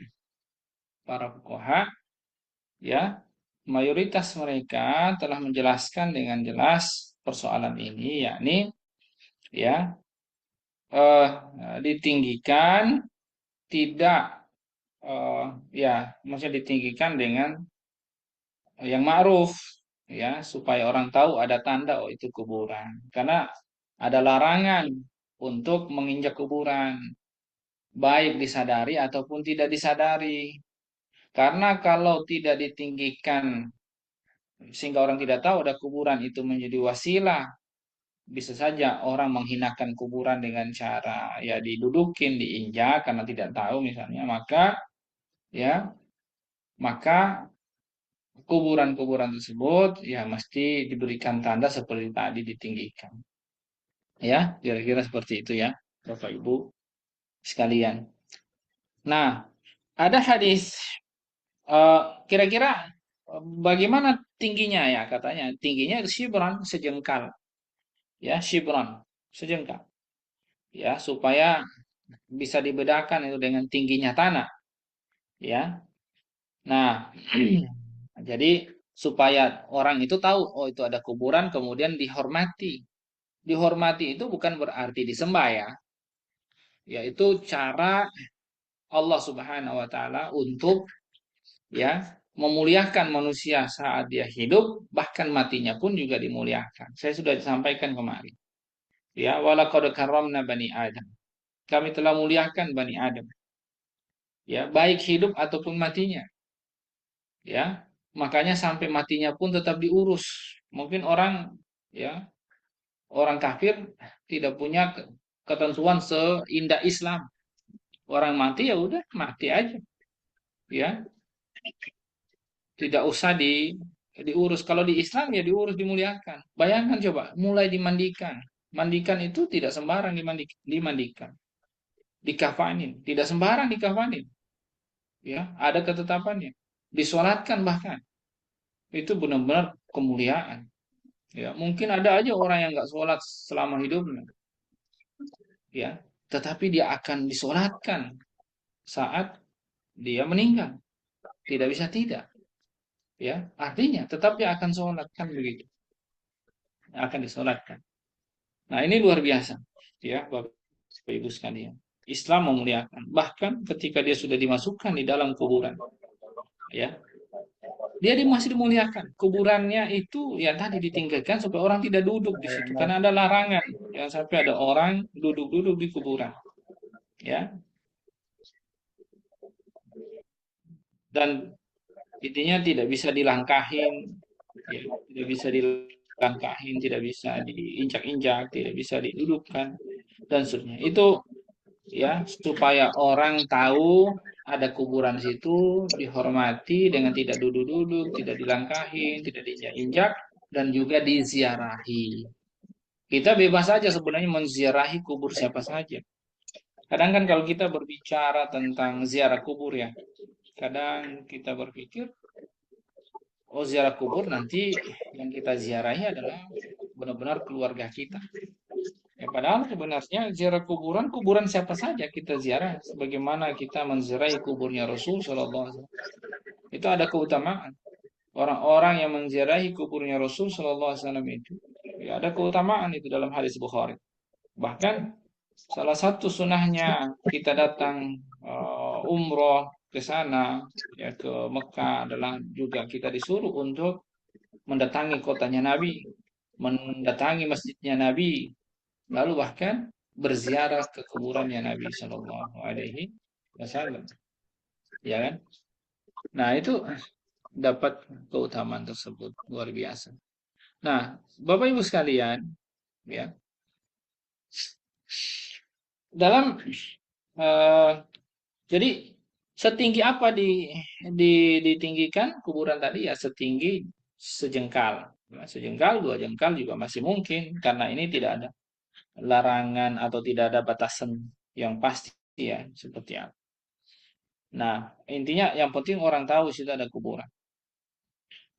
ya mayoritas mereka telah menjelaskan dengan jelas persoalan ini, yakni ya eh, ditinggikan tidak eh, ya maksudnya ditinggikan dengan yang ma'ruf ya supaya orang tahu ada tanda oh itu kuburan. Karena ada larangan untuk menginjak kuburan, baik disadari ataupun tidak disadari. Karena kalau tidak ditinggikan sehingga orang tidak tahu ada kuburan itu menjadi wasilah. Bisa saja orang menghinakan kuburan dengan cara ya didudukin, diinjak karena tidak tahu misalnya, ya maka kuburan-kuburan tersebut ya mesti diberikan tanda seperti tadi ditinggikan. Ya, kira-kira seperti itu ya, Bapak Ibu sekalian. Nah, ada hadis kira-kira bagaimana tingginya ya katanya? Tingginya shibran sejengkal. Ya, shibran sejengkal. Ya, supaya bisa dibedakan itu dengan tingginya tanah, ya. Nah, jadi supaya orang itu tahu, oh itu ada kuburan, kemudian dihormati. Dihormati itu bukan berarti disembah ya, yaitu cara Allah Subhanahu wa taala untuk ya memuliakan manusia saat dia hidup, bahkan matinya pun juga dimuliakan. Saya sudah sampaikan kemarin. Ya, walaqad karramna bani Adam. Kami telah muliakan bani Adam. Ya, baik hidup ataupun matinya. Ya, makanya sampai matinya pun tetap diurus. Mungkin orang ya orang kafir tidak punya ketentuan seindah Islam. Orang mati ya udah mati aja, ya tidak usah diurus. Kalau di Islam ya diurus dimuliakan. Bayangkan coba, mulai dimandikan. Mandikan itu tidak sembarang dimandikan, dikafanin, tidak sembarang dikafanin. Ya, ada ketetapannya. Disolatkan bahkan. Itu benar-benar kemuliaan. Ya, mungkin ada aja orang yang nggak sholat selama hidupnya, ya, tetapi dia akan disolatkan saat dia meninggal. Tidak bisa tidak, ya. Artinya tetap dia akan sholat kan begitu, akan disolatkan. Nah, ini luar biasa, ya, Bapak Ibu sekalian. Islam memuliakan, bahkan ketika dia sudah dimasukkan di dalam kuburan, ya, masih dimuliakan. Kuburannya itu ya tadi ditinggalkan supaya orang tidak duduk di situ, karena ada larangan, jangan sampai ada orang duduk-duduk di kuburan, ya. Dan intinya tidak bisa dilangkahin, ya, tidak bisa dilangkahin, tidak bisa diinjak-injak, tidak bisa didudukkan dan seterusnya. Itu ya supaya orang tahu ada kuburan situ, dihormati dengan tidak duduk-duduk, tidak dilangkahin, tidak diinjak-injak, dan juga diziarahi. Kita bebas saja sebenarnya menziarahi kubur siapa saja. Kadang kan kalau kita berbicara tentang ziarah kubur ya, kadang kita berpikir, oh ziarah kubur nanti yang kita ziarahi adalah benar-benar keluarga kita. Ya, padahal sebenarnya ziarah kuburan, kuburan siapa saja kita ziarah, sebagaimana kita menziarahi kuburnya Rasul Shallallahu Alaihi Wasallam. Itu ada keutamaan. Orang-orang yang menziarahi kuburnya Rasul Shallallahu Alaihi Wasallam itu, ya, ada keutamaan itu dalam hadis Bukhari. Bahkan salah satu sunahnya kita datang umroh ke sana, ya, ke Mekah, adalah juga kita disuruh untuk mendatangi kotanya Nabi, mendatangi masjidnya Nabi, lalu bahkan berziarah ke kuburannya Nabi Shallallahu Alaihi Wasallam, ya kan? Nah, itu dapat keutamaan tersebut luar biasa. Nah, Bapak Ibu sekalian, ya, dalam eh, jadi setinggi apa ditinggikan kuburan tadi, ya setinggi sejengkal. Ya, sejengkal, dua jengkal juga masih mungkin, karena ini tidak ada larangan atau tidak ada batasan yang pasti, ya, seperti apa. Nah, intinya yang penting orang tahu situ ada kuburan.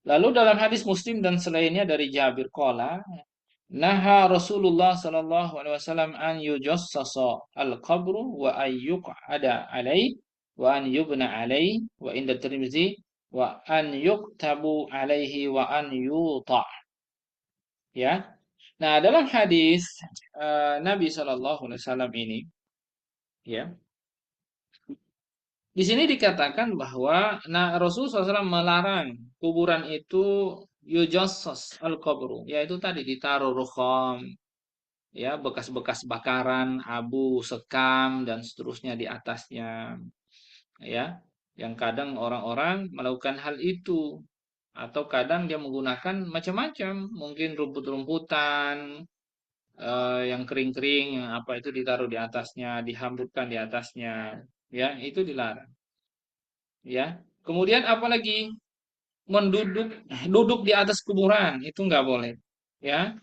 Lalu dalam hadis Muslim dan selainnya dari Jabir qala, naha Rasulullah sallallahu alaihi wasallam an yujassasa al-qabru wa an yuq'ada alaihi wa an yubna alaihi wa inda Tirmizi wa an yuktabu alaihi wa an yuta', ya. Nah, dalam hadis Nabi sallallahu alaihi wasallam ini, ya, di sini dikatakan bahwa Rasulullah SAW melarang kuburan itu yujassas al-qabru, yaitu tadi ditaruh rukham, ya, bekas-bekas bakaran, abu, sekam dan seterusnya di atasnya, ya. Yang kadang orang-orang melakukan hal itu, atau kadang dia menggunakan macam-macam, mungkin rumput-rumputan yang kering-kering, yang apa itu ditaruh di atasnya, dihamburkan di atasnya, ya, itu dilarang, ya. Kemudian apalagi duduk di atas kuburan itu nggak boleh, ya.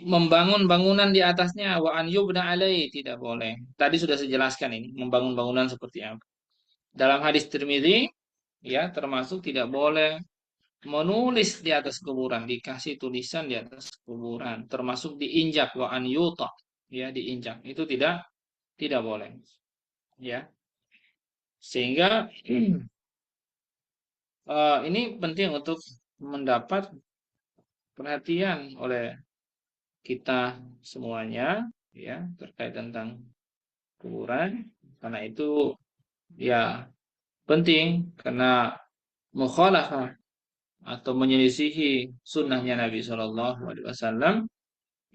Membangun bangunan di atasnya, wa an yubna alai, tidak boleh. Tadi sudah saya jelaskan ini membangun bangunan seperti apa. Dalam hadis Tirmidzi, ya, termasuk tidak boleh menulis di atas kuburan, dikasih tulisan di atas kuburan, termasuk diinjak, wa an yuta, ya, diinjak. Itu tidak boleh, ya. Sehingga ini penting untuk mendapat perhatian oleh kita semuanya, ya, terkait tentang kuburan, karena itu ya penting, karena mukhalafah atau menyelisihi sunnahnya Nabi Shallallahu Alaihi Wasallam,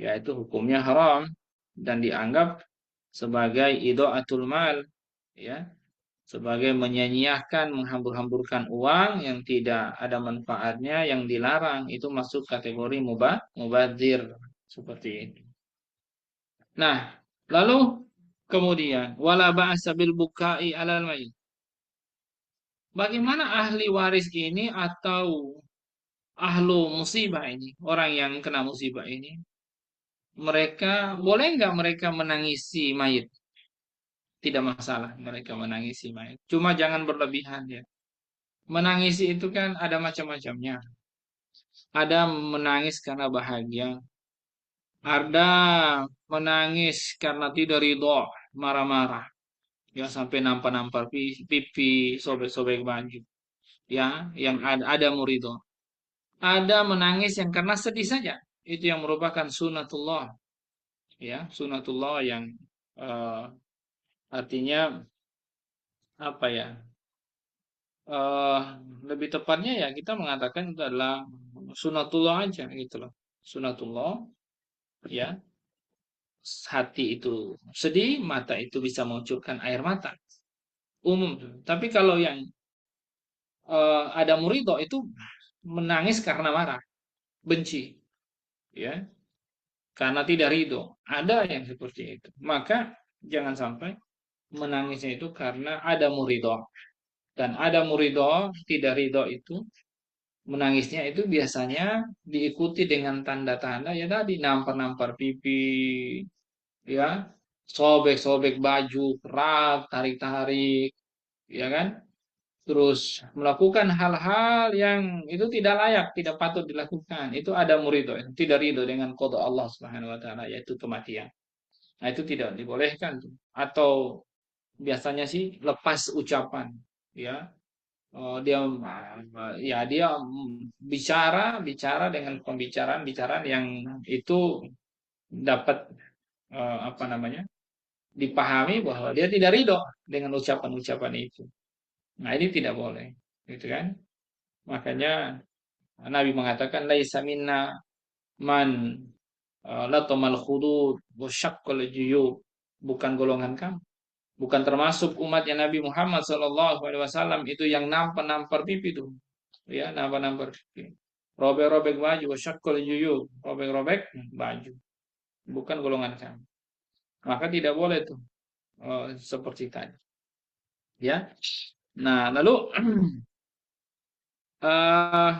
yaitu hukumnya haram dan dianggap sebagai idaatul mal, ya, sebagai menyia-nyiakan, menghambur-hamburkan uang yang tidak ada manfaatnya, yang dilarang, itu masuk kategori mubadzir seperti itu. Nah, lalu kemudian wala ba'sa bil bukai alal mayit. Bagaimana ahli waris ini atau ahlu musibah ini, orang yang kena musibah ini, mereka boleh nggak mereka menangisi mayit? Tidak masalah mereka menangisi mayit. Cuma jangan berlebihan, ya. Menangisi itu kan ada macam-macamnya. Ada menangis karena bahagia, ada menangis karena tidak ridho, marah-marah, ya sampai nampar-nampar pipi, sobek-sobek baju, ya, yang ada muridho. Ada menangis yang karena sedih saja, itu yang merupakan sunatullah, ya, sunatullah yang eh, artinya apa ya? eh Lebih tepatnya ya kita mengatakan itu adalah sunatullah aja gitu loh. Sunatullah, ya, hati itu sedih, mata itu bisa mengucurkan air mata. Umum tuh. Tapi kalau yang ada murido itu menangis karena marah, benci, ya, karena tidak ridho. Ada yang seperti itu. Maka jangan sampai menangisnya itu karena ada murido. Dan ada murido, tidak ridho itu, menangisnya itu biasanya diikuti dengan tanda-tanda ya tadi, nampar-nampar pipi, ya, sobek-sobek baju, kerak, tarik-tarik, ya kan? Terus melakukan hal-hal yang itu tidak layak, tidak patut dilakukan. Itu ada muridho, tidak ridho dengan qada Allah Subhanahu wa taala, yaitu kematian. Nah, itu tidak dibolehkan tuh. Atau biasanya sih lepas ucapan, ya. Dia bicara bicara dengan pembicaraan yang itu dapat apa namanya, dipahami bahwa dia tidak ridho dengan ucapan-ucapan itu. Nah, ini tidak boleh, gitu kan? Makanya Nabi mengatakan laisa minna man latamal khudud wa syaqqal juyub, bukan golongan kami, bukan termasuk umatnya Nabi Muhammad SAW itu yang nampar-nampar pipi itu, ya, nampar-nampar pipi, robek-robek baju, wa syaqqal juyub, robek-robek baju, bukan golongan kami. Maka tidak boleh tuh seperti tadi, ya. Nah, lalu eh,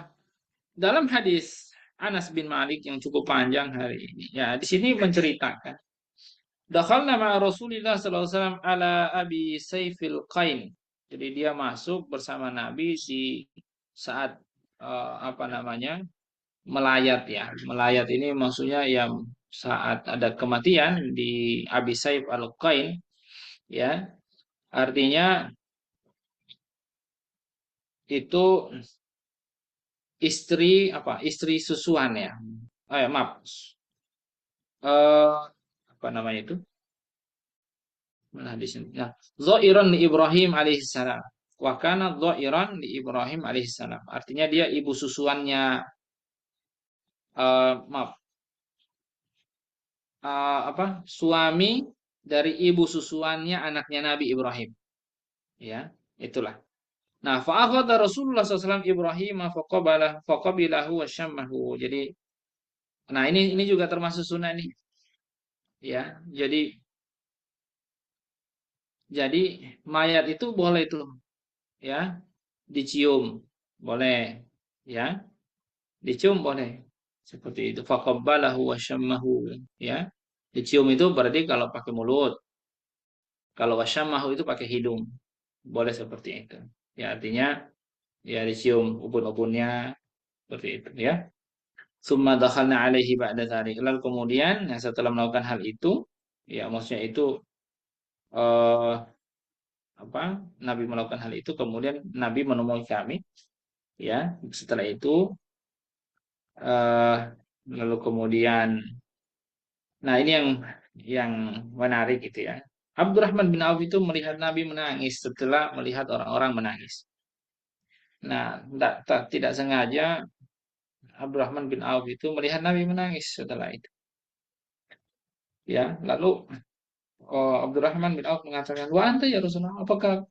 dalam hadis Anas bin Malik yang cukup panjang hari ini, ya, di sini menceritakan dakhalna ma Rasulillah sallallahu alaihi wasallam ala Abi Saifil Qain. Jadi dia masuk bersama Nabi di saat apa namanya? Melayat, ya. Melayat ini maksudnya ya saat ada kematian di Abi Saif Al-Qain, ya. Artinya itu istri apa? Istri susuan, ya. Maaf. Eh Apa namanya itu? Mana di sini? Nah, Zoiran li Ibrahim alaihissalam. Wa kana Zoiran li Ibrahim alaihissalam. Artinya dia ibu susuannya, maaf, apa? Suami dari ibu susuannya anaknya Nabi Ibrahim. Ya, itulah. Nah, fa'akhadha Rasulullah SAW Ibrahim faqabilahu wa syammahu. Jadi, nah, ini juga termasuk sunnah nih, ya. Jadi mayat itu boleh itu, ya, dicium, boleh, ya. Dicium boleh. Seperti itu. Faqabbalahu wa syammahu, ya. Dicium itu berarti kalau pakai mulut. Kalau wasyammahu itu pakai hidung. Boleh seperti itu. Ya, artinya ya dicium ubun-ubunnya seperti itu, ya. Summa dakhalna alaihi ba'da dzalik. Lalu kemudian, ya, setelah melakukan hal itu, ya, maksudnya itu eh apa? Nabi melakukan hal itu, kemudian Nabi menemui kami, ya. Setelah itu eh lalu kemudian, nah, ini yang menarik gitu, ya. Abdurrahman bin Auf itu melihat Nabi menangis setelah melihat orang-orang menangis. Nah, tidak sengaja Abdurrahman bin Auf itu melihat Nabi menangis setelah itu. Ya, lalu Abdurrahman bin Auf mengatakan, "Wa anta ya Rasulullah, apakah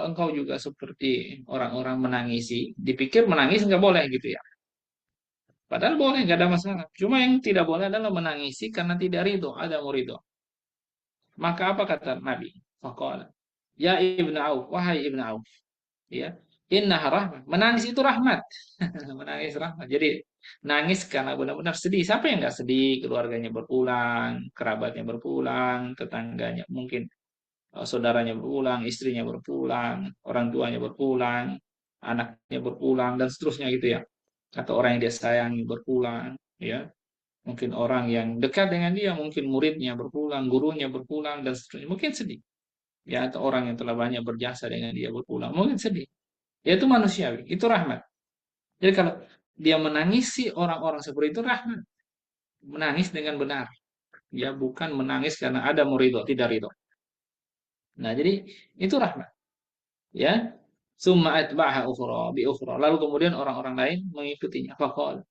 engkau juga seperti orang-orang menangisi?" Dipikir menangis nggak boleh gitu, ya. Padahal boleh, nggak ada masalah. Cuma yang tidak boleh adalah menangisi karena tidak ridho, ada muridho. Maka apa kata Nabi? Faqala, ya Ibnu Auf, wahai Ibnu Auf, ya, inna rahmat. Menangis itu rahmat. Menangis rahmat. Jadi nangis karena benar-benar sedih. Siapa yang nggak sedih? Keluarganya berpulang, kerabatnya berpulang, tetangganya mungkin, saudaranya berpulang, istrinya berpulang, orang tuanya berpulang, anaknya berpulang, dan seterusnya gitu, ya. atau orang yang dia sayangi berpulang, ya. Mungkin orang yang dekat dengan dia, mungkin muridnya berpulang, gurunya berpulang dan seterusnya, mungkin sedih. Ya, atau orang yang telah banyak berjasa dengan dia berpulang, mungkin sedih. Ya, itu manusiawi, itu rahmat. Jadi kalau dia menangisi orang-orang seperti itu rahmat, menangis dengan benar. Ya, bukan menangis karena ada muridho, tidak ridho. Nah, jadi itu rahmat. Ya, summa atba'aha ukhra bi ukhra. Lalu kemudian orang-orang lain mengikutinya. Faqala.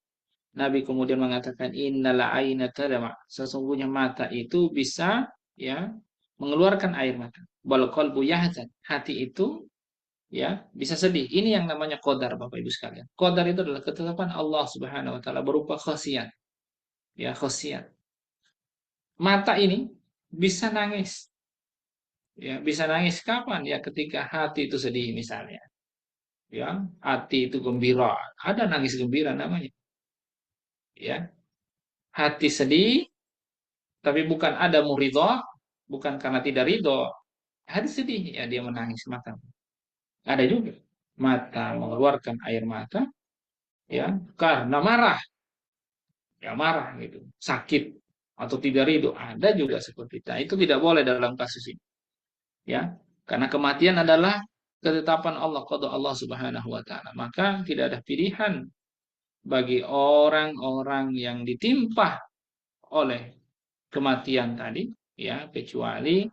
Nabi kemudian mengatakan innal aina tadma. Sesungguhnya mata itu bisa, ya, mengeluarkan air mata. Wal qalbu yahzan. Hati itu, ya, bisa sedih. Ini yang namanya qadar, Bapak Ibu sekalian. Qadar itu adalah ketetapan Allah Subhanahu wa taala berupa khasiat. Ya, khasiat. Mata ini bisa nangis. Ya, bisa nangis kapan? Ya, ketika hati itu sedih misalnya. Ya, hati itu gembira. Ada nangis gembira namanya. Ya, hati sedih, tapi bukan ada muridho, bukan karena tidak ridho. Hati sedih, ya dia menangis mata. Ada juga mata mengeluarkan air mata, ya, karena marah, ya marah gitu, sakit atau tidak ridho. Ada juga seperti itu. Nah, itu tidak boleh dalam kasus ini, ya, karena kematian adalah ketetapan Allah, qada Allah Subhanahu wa taala. Maka tidak ada pilihan bagi orang-orang yang ditimpa oleh kematian tadi, ya, kecuali,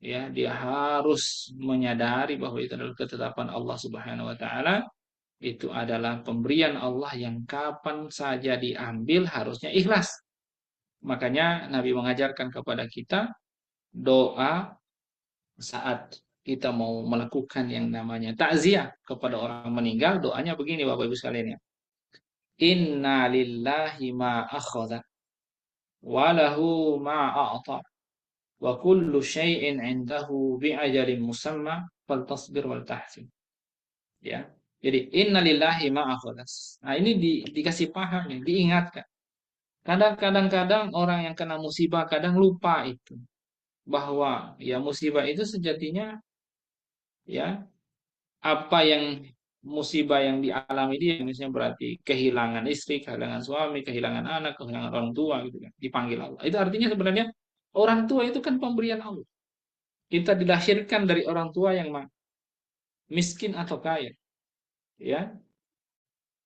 ya, dia harus menyadari bahwa itu adalah ketetapan Allah Subhanahu wa taala, itu adalah pemberian Allah yang kapan saja diambil harusnya ikhlas. Makanya Nabi mengajarkan kepada kita doa saat kita mau melakukan yang namanya takziah kepada orang meninggal, doanya begini Bapak Ibu sekalian, ya. Inna lillahi ma akhadha wa lahu ma a'ta wa kullu syai'in 'indahu bi'ajalin musamma faltasbir wal tahsin. Ya. Jadi innalillahi ma akhadha. Nah, ini dikasih paham ya, diingatkan. Kadang-kadang orang yang kena musibah kadang lupa itu bahwa ya musibah itu sejatinya, ya, apa yang musibah yang dialami dia misalnya berarti kehilangan istri, kehilangan suami, kehilangan anak, kehilangan orang tua gitu kan, dipanggil Allah. Itu artinya sebenarnya orang tua itu kan pemberian Allah. Kita dilahirkan dari orang tua yang miskin atau kaya, ya.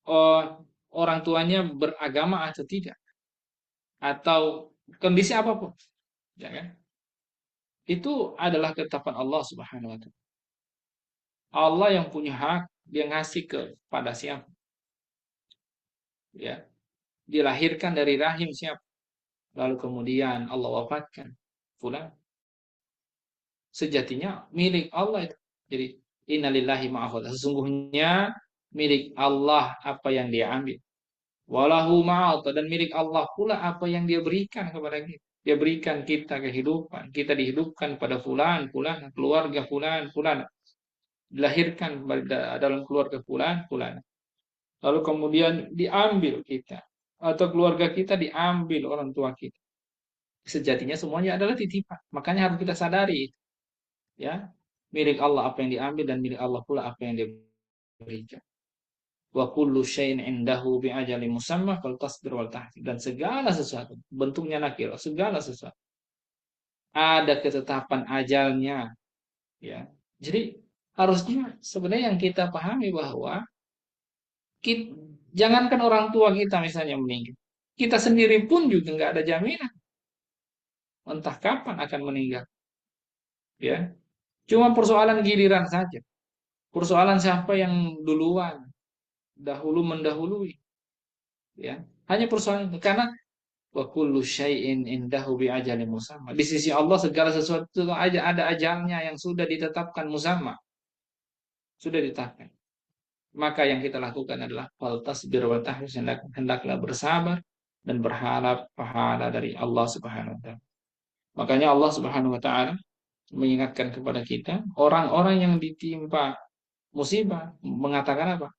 Oh, orang tuanya beragama atau tidak, atau kondisi apapun, ya kan? Itu adalah ketetapan Allah Subhanahu wa taala. Allah yang punya hak, dia ngasih kepada siapa, ya. Dilahirkan dari rahim siapa, lalu kemudian Allah wafatkan fulan, sejatinya milik Allah itu. Jadi innalillahi ma'akhadha, sesungguhnya milik Allah apa yang dia ambil. Walahu ma'ata, dan milik Allah pula apa yang dia berikan kepada kita. Dia berikan kita kehidupan, kita dihidupkan pada fulan, fulan, keluarga fulan, fulan. Dilahirkan dalam keluarga fulan, fulan. Lalu kemudian diambil kita, atau keluarga kita diambil orang tua kita. Sejatinya semuanya adalah titipan. Makanya harus kita sadari, ya, milik Allah apa yang diambil dan milik Allah pula apa yang dia berikan. Wa kullu syai'in indahu bi ajali musamma fal tasbir wal tahfi, dan segala sesuatu bentuknya nakir, segala sesuatu ada ketetapan ajalnya, ya. Jadi harusnya sebenarnya yang kita pahami bahwa kita, jangankan orang tua kita misalnya meninggal, kita sendiri pun juga nggak ada jaminan entah kapan akan meninggal, ya. Cuma persoalan giliran saja, persoalan siapa yang duluan, dahulu mendahului, ya. Hanya persoalan itu, karena wa kullu syai'in indahu bi ajalin musamma. Di sisi Allah segala sesuatu aja ada ajalnya yang sudah ditetapkan musamma, sudah ditetapkan. Maka yang kita lakukan adalah fal tasbir wa tahris, hendaklah bersabar dan berharap pahala dari Allah Subhanahu wa taala. Makanya Allah Subhanahu wa taala mengingatkan kepada kita orang-orang yang ditimpa musibah mengatakan apa?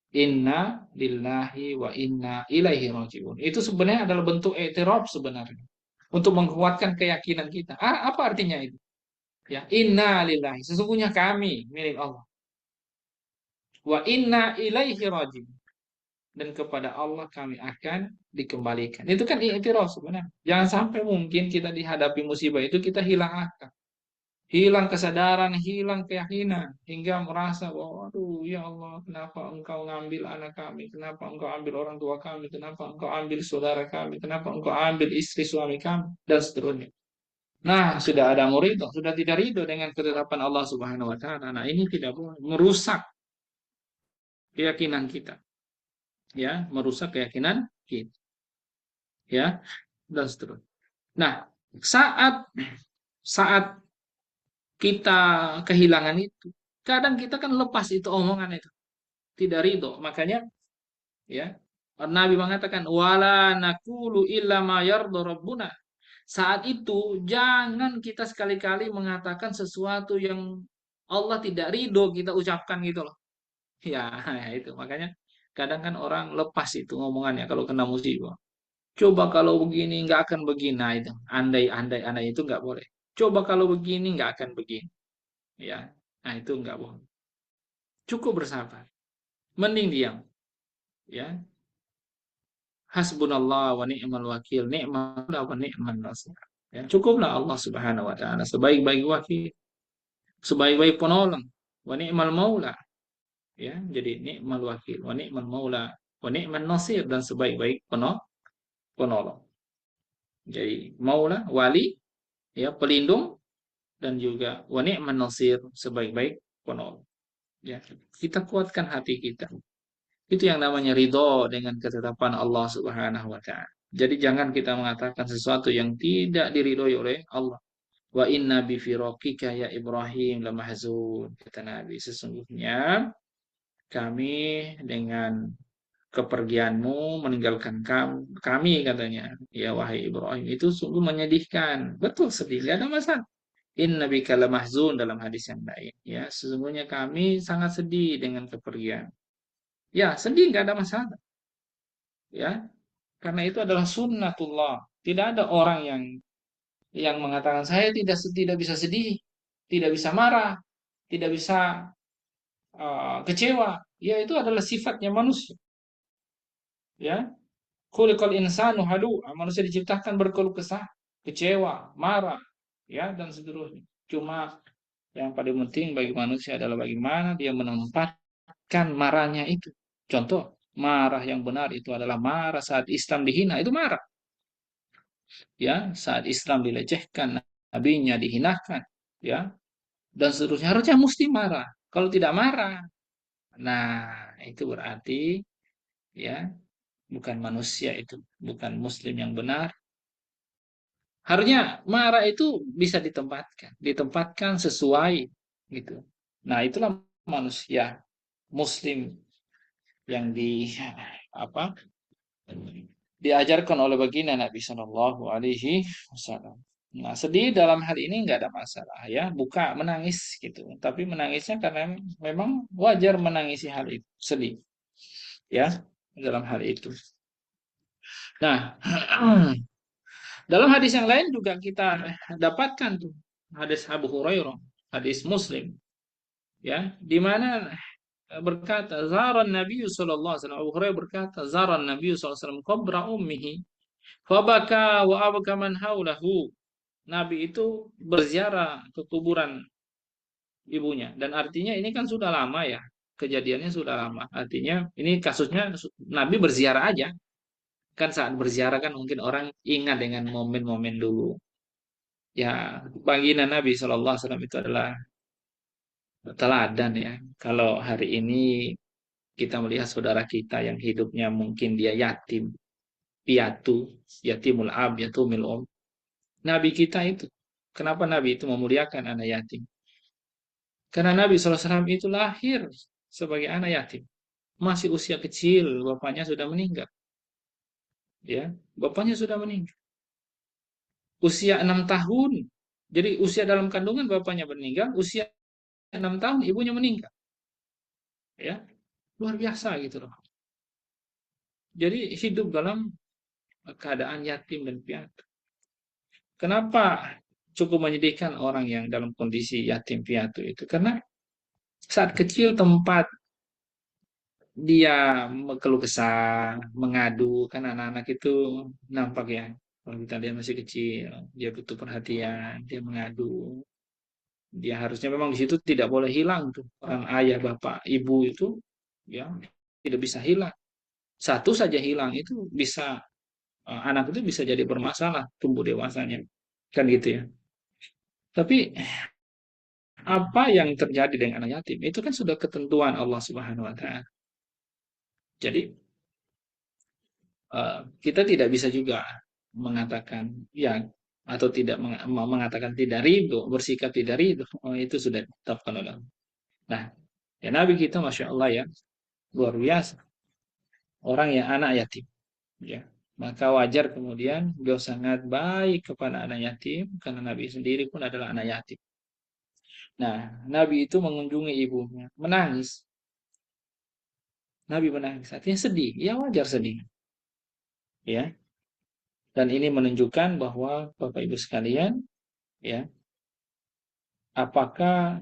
Inna lillahi wa inna ilaihi rajiun. Itu sebenarnya adalah bentuk i'tiraf sebenarnya, untuk menguatkan keyakinan kita. Apa artinya itu? Ya, inna lillahi, sesungguhnya kami milik Allah. Wa inna ilaihi rajiun. dan kepada Allah kami akan dikembalikan. Itu kan i'tiraf sebenarnya. Jangan sampai mungkin kita dihadapi musibah itu kita hilang akal, hilang kesadaran, hilang keyakinan, hingga merasa bahwa, aduh ya Allah, kenapa Engkau ngambil anak kami, kenapa Engkau ambil orang tua kami, kenapa Engkau ambil saudara kami, kenapa Engkau ambil istri suami kami, dan seterusnya. Nah, sudah ada murid, sudah tidak ridho dengan ketetapan Allah Subhanahu wa taala. Nah, ini tidak boleh merusak keyakinan kita, ya, merusak keyakinan kita, ya, dan seterusnya. Nah, saat saat kita kehilangan itu, kadang kita kan lepas itu omongan itu, tidak ridho. Makanya, ya, Nabi mengatakan wala naqulu illa ma yarda rabbuna. Saat itu jangan kita sekali-kali mengatakan sesuatu yang Allah tidak ridho kita ucapkan gitu loh. Ya, itu makanya kadang kan orang lepas itu ngomongannya kalau kena musibah. Coba kalau begini nggak akan begini. Nah, itu andai itu nggak boleh. Coba kalau begini nggak akan begini. Ya, nah itu nggak boleh. Cukup bersabar. Mending diam. Ya, hasbunallah wa ni'mal wakil, ni'mal wa ni'mal nasir. Ya, cukuplah Allah Subhanahu wa taala sebaik-baik wakil, sebaik-baik penolong. Wa ni'mal maula. Ya, jadi ni'mal wakil, wa ni'mal maula, wa ni'mal nasir, dan sebaik-baik penolong. Jadi maula, wali, ya, pelindung, dan juga wa ni'man nasir, sebaik-baik penolong. Ya, kita kuatkan hati kita. Itu yang namanya ridho dengan ketetapan Allah Subhanahu wa taala. Jadi jangan kita mengatakan sesuatu yang tidak diridhoi oleh Allah. Wa inna bi firaqika ya Ibrahim lamahzun. Kata Nabi, sesungguhnya kami dengan kepergianmu, meninggalkan kami, katanya, ya wahai Ibrahim, itu sungguh menyedihkan. Betul, sedih, tidak ada masalah. Inna bika lamahzun, dalam hadis yang lain. Ya, sesungguhnya kami sangat sedih dengan kepergian. Ya, sedih, nggak ada masalah. Ya, karena itu adalah sunnatullah. Tidak ada orang yang mengatakan saya tidak bisa sedih, tidak bisa marah, tidak bisa kecewa. Ya, itu adalah sifatnya manusia. Ya, khuliqal insanu halu'a. Manusia diciptakan berkeluh kesah, kecewa, marah, ya, dan seterusnya. Cuma yang paling penting bagi manusia adalah bagaimana dia menempatkan marahnya itu. Contoh, marah yang benar itu adalah marah saat Islam dihina, itu marah. Ya, saat Islam dilecehkan, nabinya dihinakan, ya, dan seterusnya, harusnya mesti marah. Kalau tidak marah, nah itu berarti, ya, bukan manusia itu, bukan muslim yang benar. Harusnya marah itu bisa ditempatkan sesuai gitu. Nah, itulah manusia muslim yang apa diajarkan oleh baginda Nabi Shallallahu Alaihi Wasallam. Nah, sedih dalam hal ini nggak ada masalah, ya, buka menangis gitu. Tapi menangisnya karena memang wajar menangisi hal itu, sedih, ya, dalam hal itu. Nah, dalam hadis yang lain juga kita dapatkan tuh hadis Abu Hurairah, hadis Muslim, ya, di mana berkata zaran Nabi sallallahu alaihi wasallam, Abu Hurairah berkata zaran Nabi sallallahu alaihi wasallam qabra ummihi fabaka wa abka man haulahu. Nabi itu berziarah ke kuburan ibunya, dan artinya ini kan sudah lama, ya, kejadiannya sudah lama, artinya ini kasusnya Nabi berziarah aja. Kan saat berziarah kan mungkin orang ingat dengan momen-momen dulu. Ya, baginda Nabi Shallallahu Alaihi Wasallam itu adalah teladan, ya. Kalau hari ini kita melihat saudara kita yang hidupnya mungkin dia yatim, piatu, yatimul ab, yatumil om. Nabi kita itu, kenapa Nabi itu memuliakan anak yatim? Karena Nabi Shallallahu Alaihi Wasallam itu lahir sebagai anak yatim. Masih usia kecil, bapaknya sudah meninggal. Ya, bapaknya sudah meninggal. Usia 6 tahun. Jadi usia dalam kandungan bapaknya meninggal, usia 6 tahun ibunya meninggal. Ya, luar biasa gitu loh. Jadi hidup dalam keadaan yatim dan piatu. Kenapa cukup menyedihkan orang yang dalam kondisi yatim piatu itu? Karena saat kecil tempat dia keluh kesah, mengadu, kan anak-anak itu nampak ya. Kalau kita lihat masih kecil, dia butuh perhatian, dia mengadu. Dia harusnya memang di situ tidak boleh hilang tuh. Orang ayah, bapak, ibu itu ya tidak bisa hilang. Satu saja hilang itu bisa anak itu bisa jadi bermasalah tumbuh dewasanya. Kan gitu ya. Tapi apa yang terjadi dengan anak yatim itu kan sudah ketentuan Allah Subhanahu wa taala. Jadi kita tidak bisa juga mengatakan ya atau tidak mengatakan tidak ridho, bersikap tidak ridho. Oh, itu sudah ditetapkan oleh Allah. Nah, ya Nabi kita Masya Allah ya, luar biasa. Orang yang anak yatim. Ya. Maka wajar kemudian beliau sangat baik kepada anak yatim, karena Nabi sendiri pun adalah anak yatim. Nah, Nabi itu mengunjungi ibunya, menangis. Nabi menangis, artinya sedih. Ya wajar sedih. Ya, dan ini menunjukkan bahwa Bapak Ibu sekalian, ya, apakah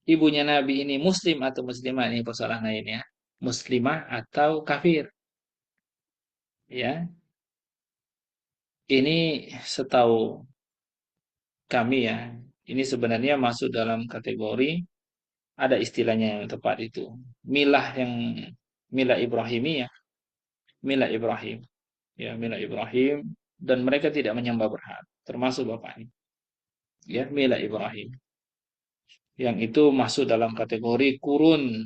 ibunya Nabi ini muslim atau muslimah, ini persoalan lainnya. Muslimah atau kafir, ya. Ini setahu kami ya, ini sebenarnya masuk dalam kategori, ada istilahnya yang tepat itu. Milah yang milah Ibrahimi ya, milah Ibrahim. Ya, milah Ibrahim, dan mereka tidak menyembah berhala, termasuk bapaknya. Ya, milah Ibrahim. Yang itu masuk dalam kategori kurun,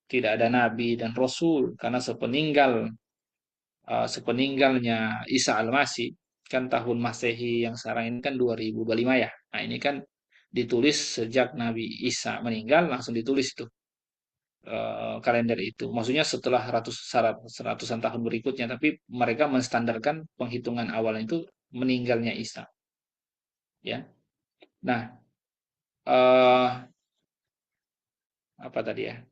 tidak ada nabi dan rasul, karena sepeninggalnya Isa Al-Masih, kan tahun Masehi yang sekarang ini kan 2025 ya. Nah, ini kan ditulis sejak Nabi Isa meninggal, langsung ditulis itu kalender itu. Maksudnya setelah seratusan tahun berikutnya, tapi mereka menstandarkan penghitungan awal itu meninggalnya Isa, ya. Nah, eh apa tadi ya?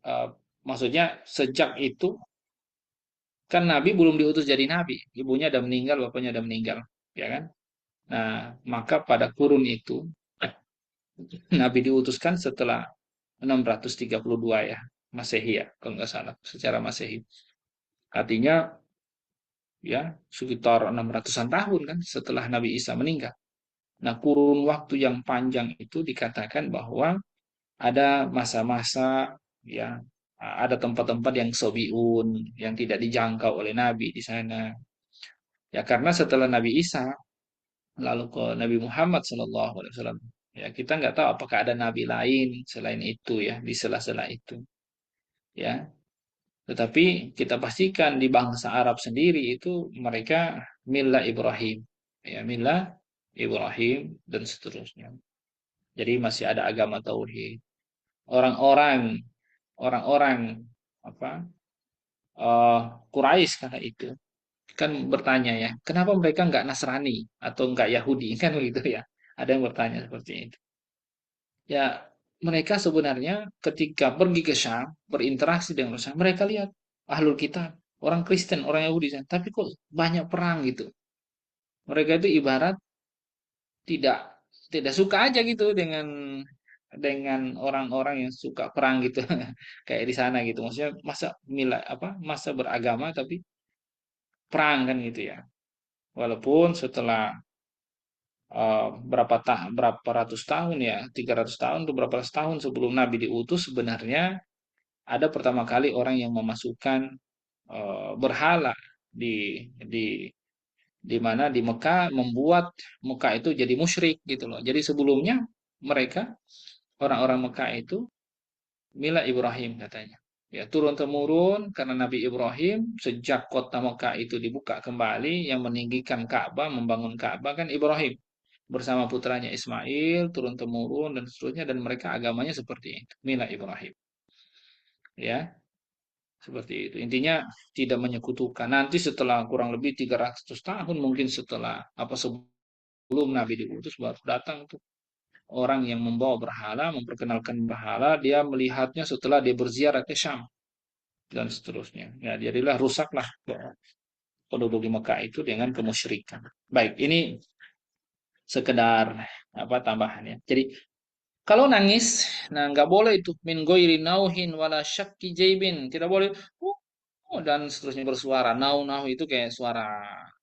Eh, Maksudnya sejak itu kan Nabi belum diutus jadi nabi, ibunya udah meninggal, bapaknya udah meninggal, ya kan? Nah, maka pada kurun itu Nabi diutuskan setelah 632 ya, Masehi ya, kalau nggak salah, secara Masehi. Artinya ya sekitar 600-an tahun kan setelah Nabi Isa meninggal. Nah, kurun waktu yang panjang itu dikatakan bahwa ada masa-masa ya, ada tempat-tempat yang sobiun, yang tidak dijangkau oleh Nabi di sana. Ya karena setelah Nabi Isa lalu ke Nabi Muhammad SAW. Ya, kita nggak tahu apakah ada nabi lain selain itu ya, di sela-sela itu. Ya, tetapi kita pastikan di bangsa Arab sendiri itu mereka Milla Ibrahim. Ya, Milla Ibrahim dan seterusnya. Jadi masih ada agama tauhid. Orang-orang orang-orang apa? Quraisy kala itu kan bertanya ya, kenapa mereka nggak Nasrani atau nggak Yahudi kan begitu ya? Ada yang bertanya seperti itu. Ya, mereka sebenarnya ketika pergi ke Syam, berinteraksi dengan Syam, mereka lihat ahlul kitab, orang Kristen, orang Yahudi, tapi kok banyak perang gitu. Mereka itu ibarat tidak tidak suka aja gitu dengan orang-orang yang suka perang gitu, kayak di sana gitu. Maksudnya masa beragama tapi perang kan gitu ya. Walaupun setelah berapa ratus tahun ya, 300 tahun atau berapa ratus tahun sebelum Nabi diutus, sebenarnya ada pertama kali orang yang memasukkan berhala di di mana di Mekah, membuat Mekah itu jadi musyrik gitu loh. Jadi sebelumnya mereka orang-orang Mekah itu mila Ibrahim katanya. Ya, turun temurun karena Nabi Ibrahim sejak kota Mekah itu dibuka kembali, yang meninggikan Ka'bah, membangun Ka'bah kan Ibrahim bersama putranya Ismail, turun temurun dan seterusnya, dan mereka agamanya seperti itu, mila Ibrahim. Ya, seperti itu. Intinya tidak menyekutukan. Nanti setelah kurang lebih 300 tahun mungkin setelah sebelum Nabi diutus baru datang tuh orang yang membawa berhala, memperkenalkan berhala, dia melihatnya setelah dia berziarah ke Syam dan seterusnya. Ya, jadilah rusaklah penduduk di Mekah itu dengan kemusyrikan. Baik, ini sekedar tambahan ya. Jadi Kalau nangis, nah nggak boleh itu min ghairi nauhin wala syakki jaibin, tidak boleh. Dan seterusnya bersuara. Nau itu kayak suara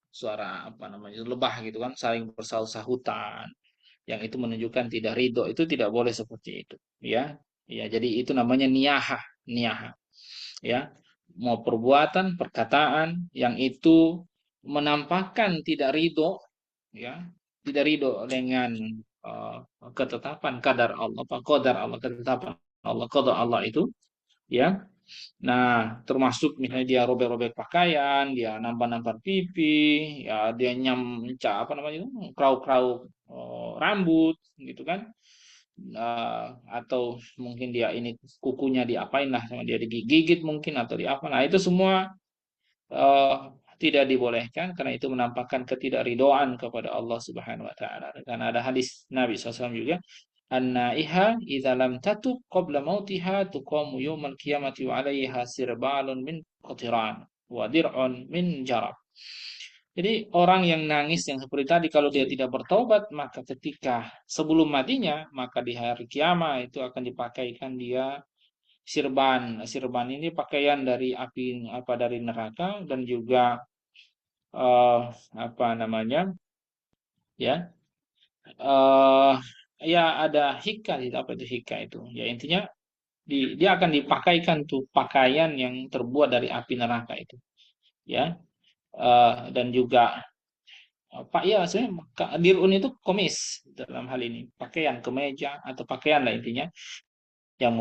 suara apa namanya lebah gitu kan, saling bersahut-sahutan. Yang itu menunjukkan tidak ridho, itu tidak boleh seperti itu. Ya, ya. Jadi itu namanya niyaha, niyaha. Ya, mau perbuatan, perkataan yang itu menampakkan tidak ridho, ya, tidak ridho dengan eh, ketetapan kadar Allah, apa qadar Allah, ketetapan Allah, qada Allah itu, ya. Nah, termasuk misalnya dia robek-robek pakaian, dia nampar-nampar pipi, ya dia nyamca apa namanya itu, kerau-kerau rambut, gitu kan. Atau mungkin dia ini kukunya diapain lah sama dia digigit mungkin atau di apa. Nah, itu semua eh, tidak dibolehkan karena itu menampakkan ketidakridhoan kepada Allah Subhanahu wa taala. Karena ada hadis Nabi SAW juga, an-naiha idza lam tatub qabla mautiha tuqamu yaumal qiyamati wa 'alaiha sirbalun min qatiran wa dir'un min jarab. Jadi orang yang nangis yang seperti tadi kalau dia tidak bertobat maka ketika sebelum matinya maka di hari kiamat itu akan dipakaikan dia sirban. Sirban ini pakaian dari api apa dari neraka dan juga eh apa namanya ya eh ya ada hika gitu. Apa itu hika itu ya intinya dia akan dipakaikan tuh pakaian yang terbuat dari api neraka itu, ya. Dan juga pak ya sebenarnya dirun itu komis dalam hal ini pakaian kemeja atau pakaian lah intinya yang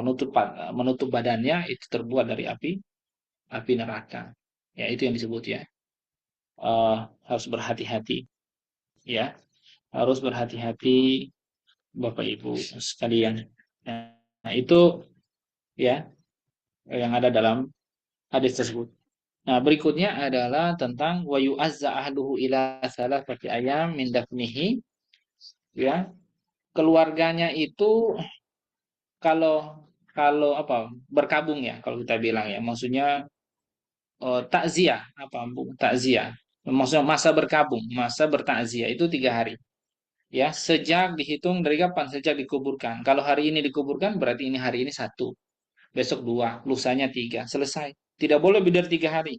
menutup badannya itu terbuat dari api neraka, ya itu yang disebut ya. Eh, Harus berhati-hati, ya, harus berhati-hati Bapak Ibu sekalian. Nah, itu ya yang ada dalam hadis tersebut. Nah, berikutnya adalah tentang wa yu'azza ahluhu ila salasati ayam min dafnihi, ya. Keluarganya itu kalau kalau apa? Berkabung ya kalau kita bilang ya. Maksudnya takziah apa Bu? Takziah. Maksudnya masa berkabung, masa bertakziah itu 3 hari. Ya, sejak dihitung dari kapan? Sejak dikuburkan. Kalau hari ini dikuburkan, berarti ini hari ini satu, besok dua, lusanya tiga, selesai. Tidak boleh lebih dari 3 hari.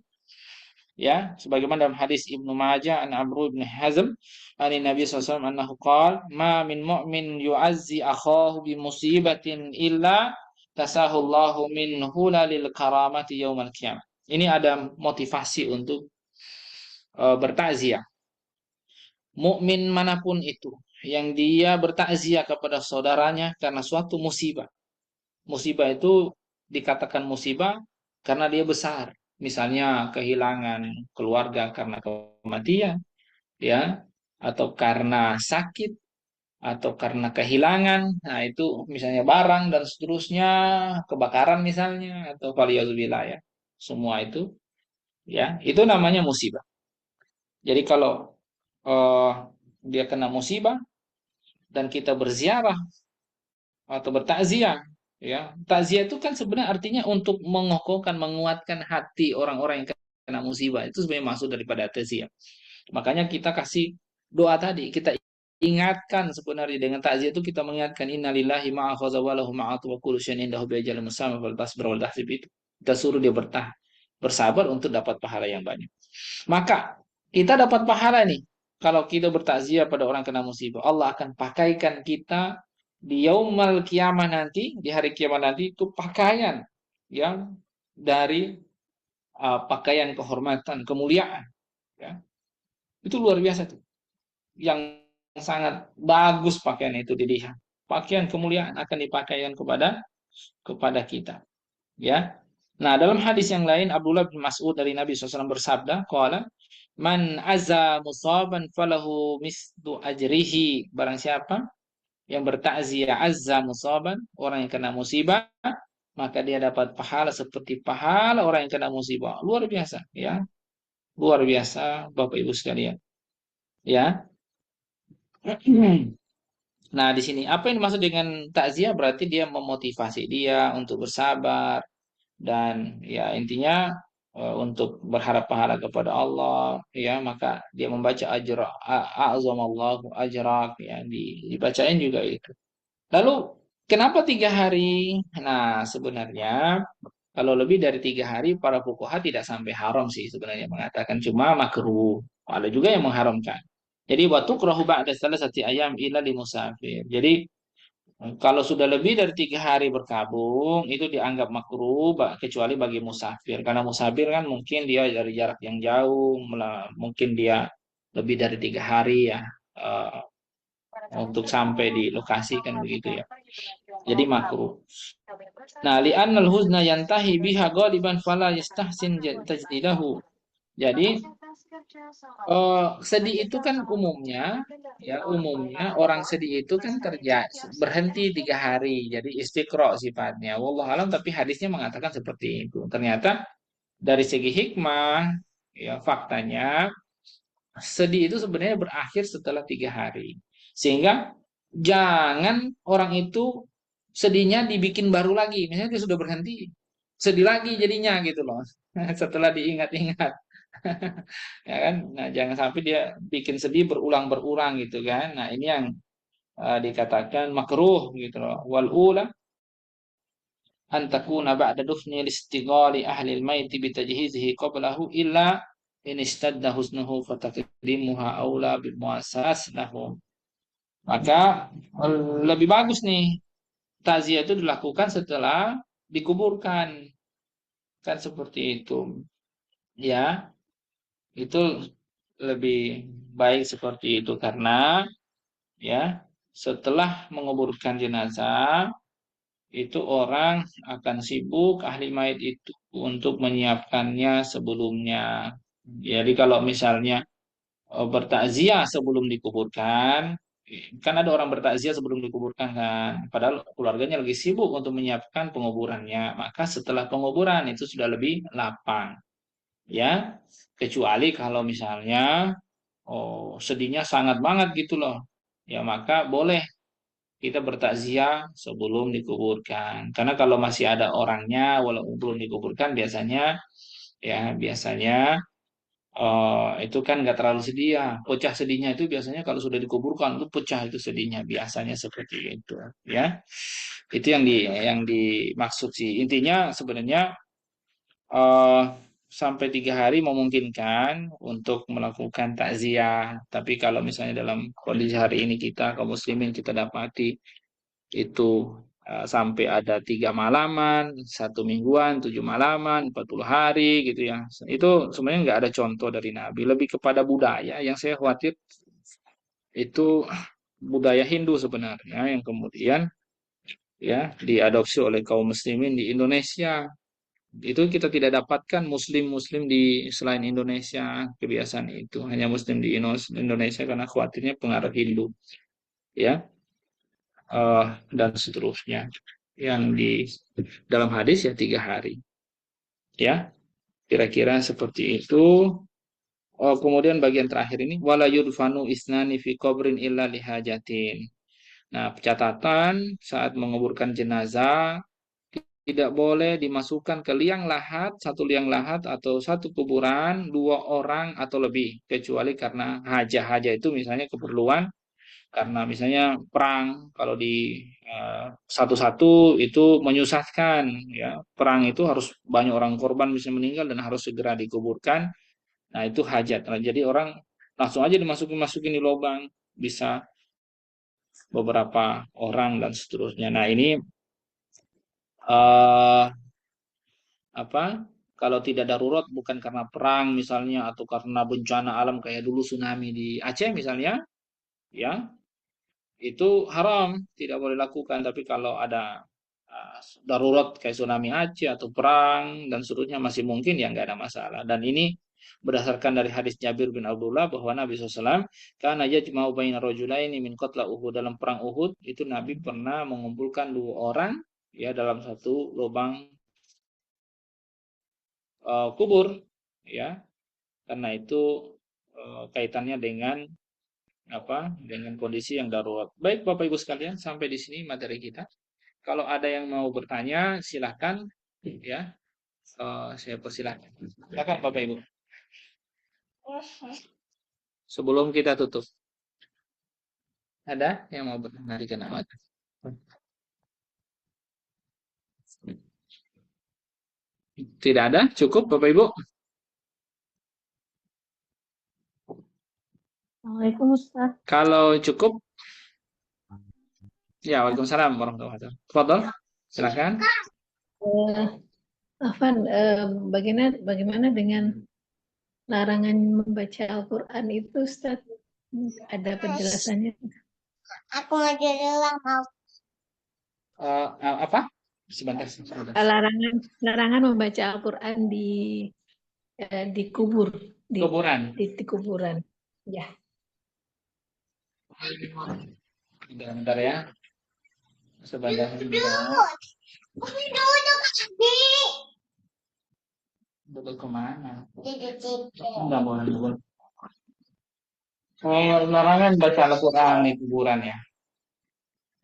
Ya, sebagaimana dalam hadis Ibnu Majah an Amr bin Hazm, ani Nabi SAW annahu qala, ma min mu'min yu'azzi akhahu bi musibatin illa tasahullahu min hulalil karamati yaumal qiyamah. Ini ada motivasi untuk bertakziah. Mukmin manapun itu yang dia bertakziah kepada saudaranya karena suatu musibah. Musibah itu dikatakan musibah karena dia besar. Misalnya kehilangan keluarga karena kematian, ya, atau karena sakit, atau karena kehilangan. Nah, itu misalnya barang dan seterusnya, kebakaran misalnya, atau waliyadzubillah ya. Semua itu, ya, itu namanya musibah. Jadi kalau eh, dia kena musibah dan kita berziarah atau bertakziah, ya, takziah itu kan sebenarnya artinya untuk mengokohkan menguatkan hati orang-orang yang kena musibah, itu sebenarnya maksud daripada takziah. Makanya kita kasih doa tadi, kita ingatkan sebenarnya dengan takziah itu kita mengingatkan innalillahi ma'a khaza wa lahu ma'atu wa kullu syai'in indahu bi ajalin musamma fal tasbir wal tahsib itu kita suruh dia bersabar untuk dapat pahala yang banyak. Maka kita dapat pahala nih kalau kita bertakziah pada orang kena musibah. Allah akan pakaikan kita di yaumal kiamah nanti, di hari kiamat nanti itu pakaian yang dari pakaian kehormatan, kemuliaan, ya. Itu luar biasa tuh. Yang sangat bagus pakaian itu dilihat. Pakaian kemuliaan akan dipakaikan kepada kita, ya. Nah, dalam hadis yang lain Abdullah bin Mas'ud dari Nabi SAW bersabda, qala man azza musaban falahu mislu ajrihi. Barang siapa yang bertakziah azza musaban, orang yang kena musibah, maka dia dapat pahala seperti pahala orang yang kena musibah. Luar biasa, ya. Luar biasa Bapak Ibu sekalian, ya. Nah, di sini apa yang dimaksud dengan takziah berarti dia memotivasi dia untuk bersabar dan ya intinya untuk berharap pahala kepada Allah, ya, maka dia membaca a'zamallahu ajrak, ya, dibacain juga itu. Lalu Kenapa 3 hari? Nah, sebenarnya kalau lebih dari 3 hari, para fuqaha tidak sampai haram sih sebenarnya mengatakan cuma makruh. Ada juga yang mengharamkan. Jadi waktu kerahu ba'da salasati ayam illa li musafir. Jadi kalau sudah lebih dari 3 hari berkabung itu dianggap makruh kecuali bagi musafir. Karena musafir kan mungkin dia dari jarak yang jauh, mungkin dia lebih dari 3 hari ya eh, untuk sampai di lokasi kan begitu ya. Jadi makruh. Nah, li'annal huzna yantahi biha ghaliban fala yastahsin tajdidahu. Jadi sedih itu kan umumnya orang sedih itu kan berhenti 3 hari, jadi istiqro sifatnya. Wallahu alam, tapi hadisnya mengatakan seperti itu. Ternyata dari segi hikmah, ya faktanya sedih itu sebenarnya berakhir setelah 3 hari. Sehingga jangan orang itu sedihnya dibikin baru lagi. Misalnya dia sudah berhenti, sedih lagi jadinya gitu loh. Setelah diingat-ingat. Ya kan? Nah, jangan sampai dia bikin sedih berulang-berulang gitu kan. Nah, ini yang dikatakan makruh gitu loh. Wal ula an takuna ba'da dufni listighali ahli al-mayt bi tajhizihi qablahu illa in istadda husnuhu fataqdimuha aula bil muasas lahum. Maka lebih bagus nih takziah itu dilakukan setelah dikuburkan. Kan seperti itu. Ya, itu lebih baik seperti itu karena ya setelah menguburkan jenazah itu orang akan sibuk ahli mayit itu untuk menyiapkannya sebelumnya. Jadi kalau misalnya bertakziah sebelum dikuburkan, kan ada orang bertakziah sebelum dikuburkan kan, padahal keluarganya lagi sibuk untuk menyiapkan penguburannya, maka setelah penguburan itu sudah lebih lapang, ya. Kecuali kalau misalnya sedihnya sangat banget gitu loh, ya maka boleh kita bertakziah sebelum dikuburkan. Karena kalau masih ada orangnya, walaupun belum dikuburkan, biasanya itu kan nggak terlalu sedih ya. Pecah sedihnya itu biasanya kalau sudah dikuburkan itu pecah itu sedihnya, biasanya seperti itu, ya. Itu yang dimaksud sih. Intinya sebenarnya eh, sampai 3 hari memungkinkan untuk melakukan takziah. Tapi kalau misalnya dalam kondisi hari ini kita kaum muslimin kita dapati itu sampai ada 3 malaman, 1 mingguan, 7 malaman, 40 hari gitu ya. Itu sebenarnya nggak ada contoh dari Nabi. Lebih kepada budaya yang saya khawatir itu budaya Hindu sebenarnya yang kemudian ya diadopsi oleh kaum muslimin di Indonesia. Itu kita tidak dapatkan muslim-muslim di selain Indonesia kebiasaan itu. Hanya muslim di Indonesia karena khawatirnya pengaruh Hindu, ya, dan seterusnya. Yang di dalam hadis ya 3 hari, ya, kira-kira seperti itu. Kemudian bagian terakhir ini wala yudfanu isnani fi qabrin illa lihajatin. Nah, catatan saat menguburkan jenazah tidak boleh dimasukkan ke liang lahat, satu liang lahat atau satu kuburan, 2 orang atau lebih, kecuali karena haja-haja itu misalnya keperluan karena misalnya perang, kalau di satu-satu itu menyusahkan, ya, perang itu harus banyak orang korban bisa meninggal dan harus segera dikuburkan. Nah, itu hajat. Nah, jadi orang langsung aja dimasukin masukin di lubang, bisa beberapa orang dan seterusnya. Nah, ini eh apa, kalau tidak darurat bukan karena perang misalnya atau karena bencana alam kayak dulu tsunami di Aceh misalnya, ya, itu haram, tidak boleh lakukan. Tapi kalau ada darurat kayak tsunami Aceh atau perang dan seterusnya masih mungkin ya nggak ada masalah. Dan ini berdasarkan dari hadis Jabir bin Abdullah bahwa Nabi SAW karena yajma'u baina rajulaini min qatla Uhud, dalam perang Uhud itu Nabi pernah mengumpulkan 2 orang ya dalam satu lubang kubur, ya, karena itu kaitannya dengan dengan kondisi yang darurat. Baik Bapak Ibu sekalian, sampai di sini materi kita. Kalau ada yang mau bertanya, silahkan, ya. Saya persilahkan. Silakan Bapak Ibu. Sebelum kita tutup, ada yang mau bertanya? Mari. Tidak ada? Cukup Bapak Ibu? Assalamualaikum Ustaz. Kalau cukup, ya Waalaikumsalam warahmatullahi wabarakatuh. Fadol, silakan. Eh, Afan, bagaimana dengan larangan membaca Al-Quran itu Ustaz? Ada penjelasannya? Aku mau jadi mau. Apa? Sebentar, sebentar. Larangan membaca Al-Quran di kubur, di, Kuburan. di kuburan. Ya. Bentar ya. Sebentar. Duduk kemana? Enggak boleh duduk. Larangan baca Al-Quran di kuburan ya.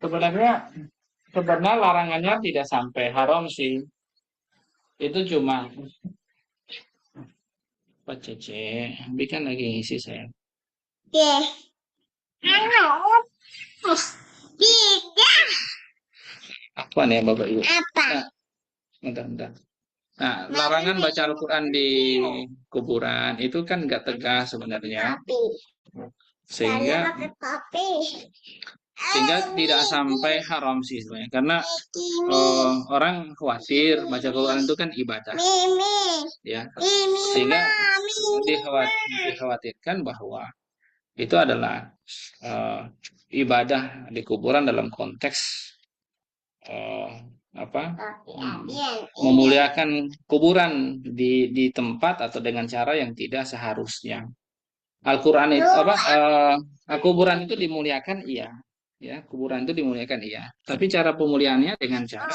Sebenarnya larangannya tidak sampai haram sih. Itu cuma Pak Cece, bikin lagi isi saya. Oke. Halo. Tidak. Apa nih ya Bapak Ibu? Apa? Nah, bentar. Nah, larangan baca Al-Quran di kuburan itu kan nggak tegas sebenarnya. Sehingga sehingga tidak sampai haram sih sebenarnya. Karena orang khawatir baca Quran itu kan ibadah. Ya. Sehingga dikhawatirkan bahwa itu adalah ibadah di kuburan dalam konteks eh, apa memuliakan kuburan di tempat atau dengan cara yang tidak seharusnya. Al-Quran itu kuburan itu dimuliakan iya, ya kuburan itu dimuliakan iya. Tapi cara pemuliaannya dengan cara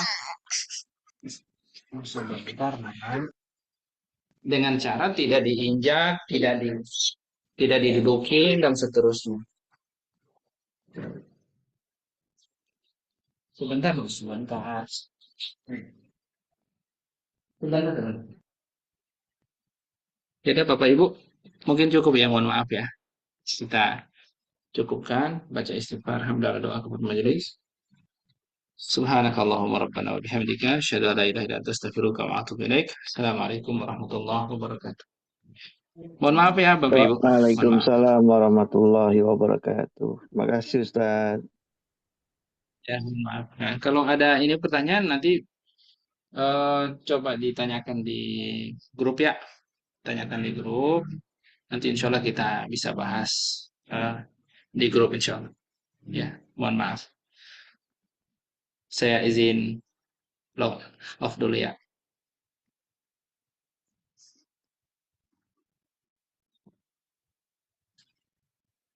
sebentar, dengan cara tidak diinjak, tidak didudukin dan seterusnya. Sebentar. Sebentar. Jadi Bapak Ibu, mungkin cukup ya, mohon maaf ya. Kita cukupkan baca istighfar, hamdalah, doa kepada majelis. Subhanakallahumma rabbana wa bihamdika asyhadu an la ilaha illa anta astaghfiruka wa atubu ilaik. Assalamualaikum warahmatullahi wabarakatuh. Mohon maaf ya Bapak Ibu. Mohon maaf. Waalaikumsalam warahmatullahi wabarakatuh. Terima kasih Ustaz. Ya, mohon maaf. Nah, kalau ada ini pertanyaan nanti coba ditanyakan di grup ya. Tanyakan di grup. Nanti insya Allah kita bisa bahas di grup insya Allah. Ya, mohon maaf. Saya izin log off dulu ya.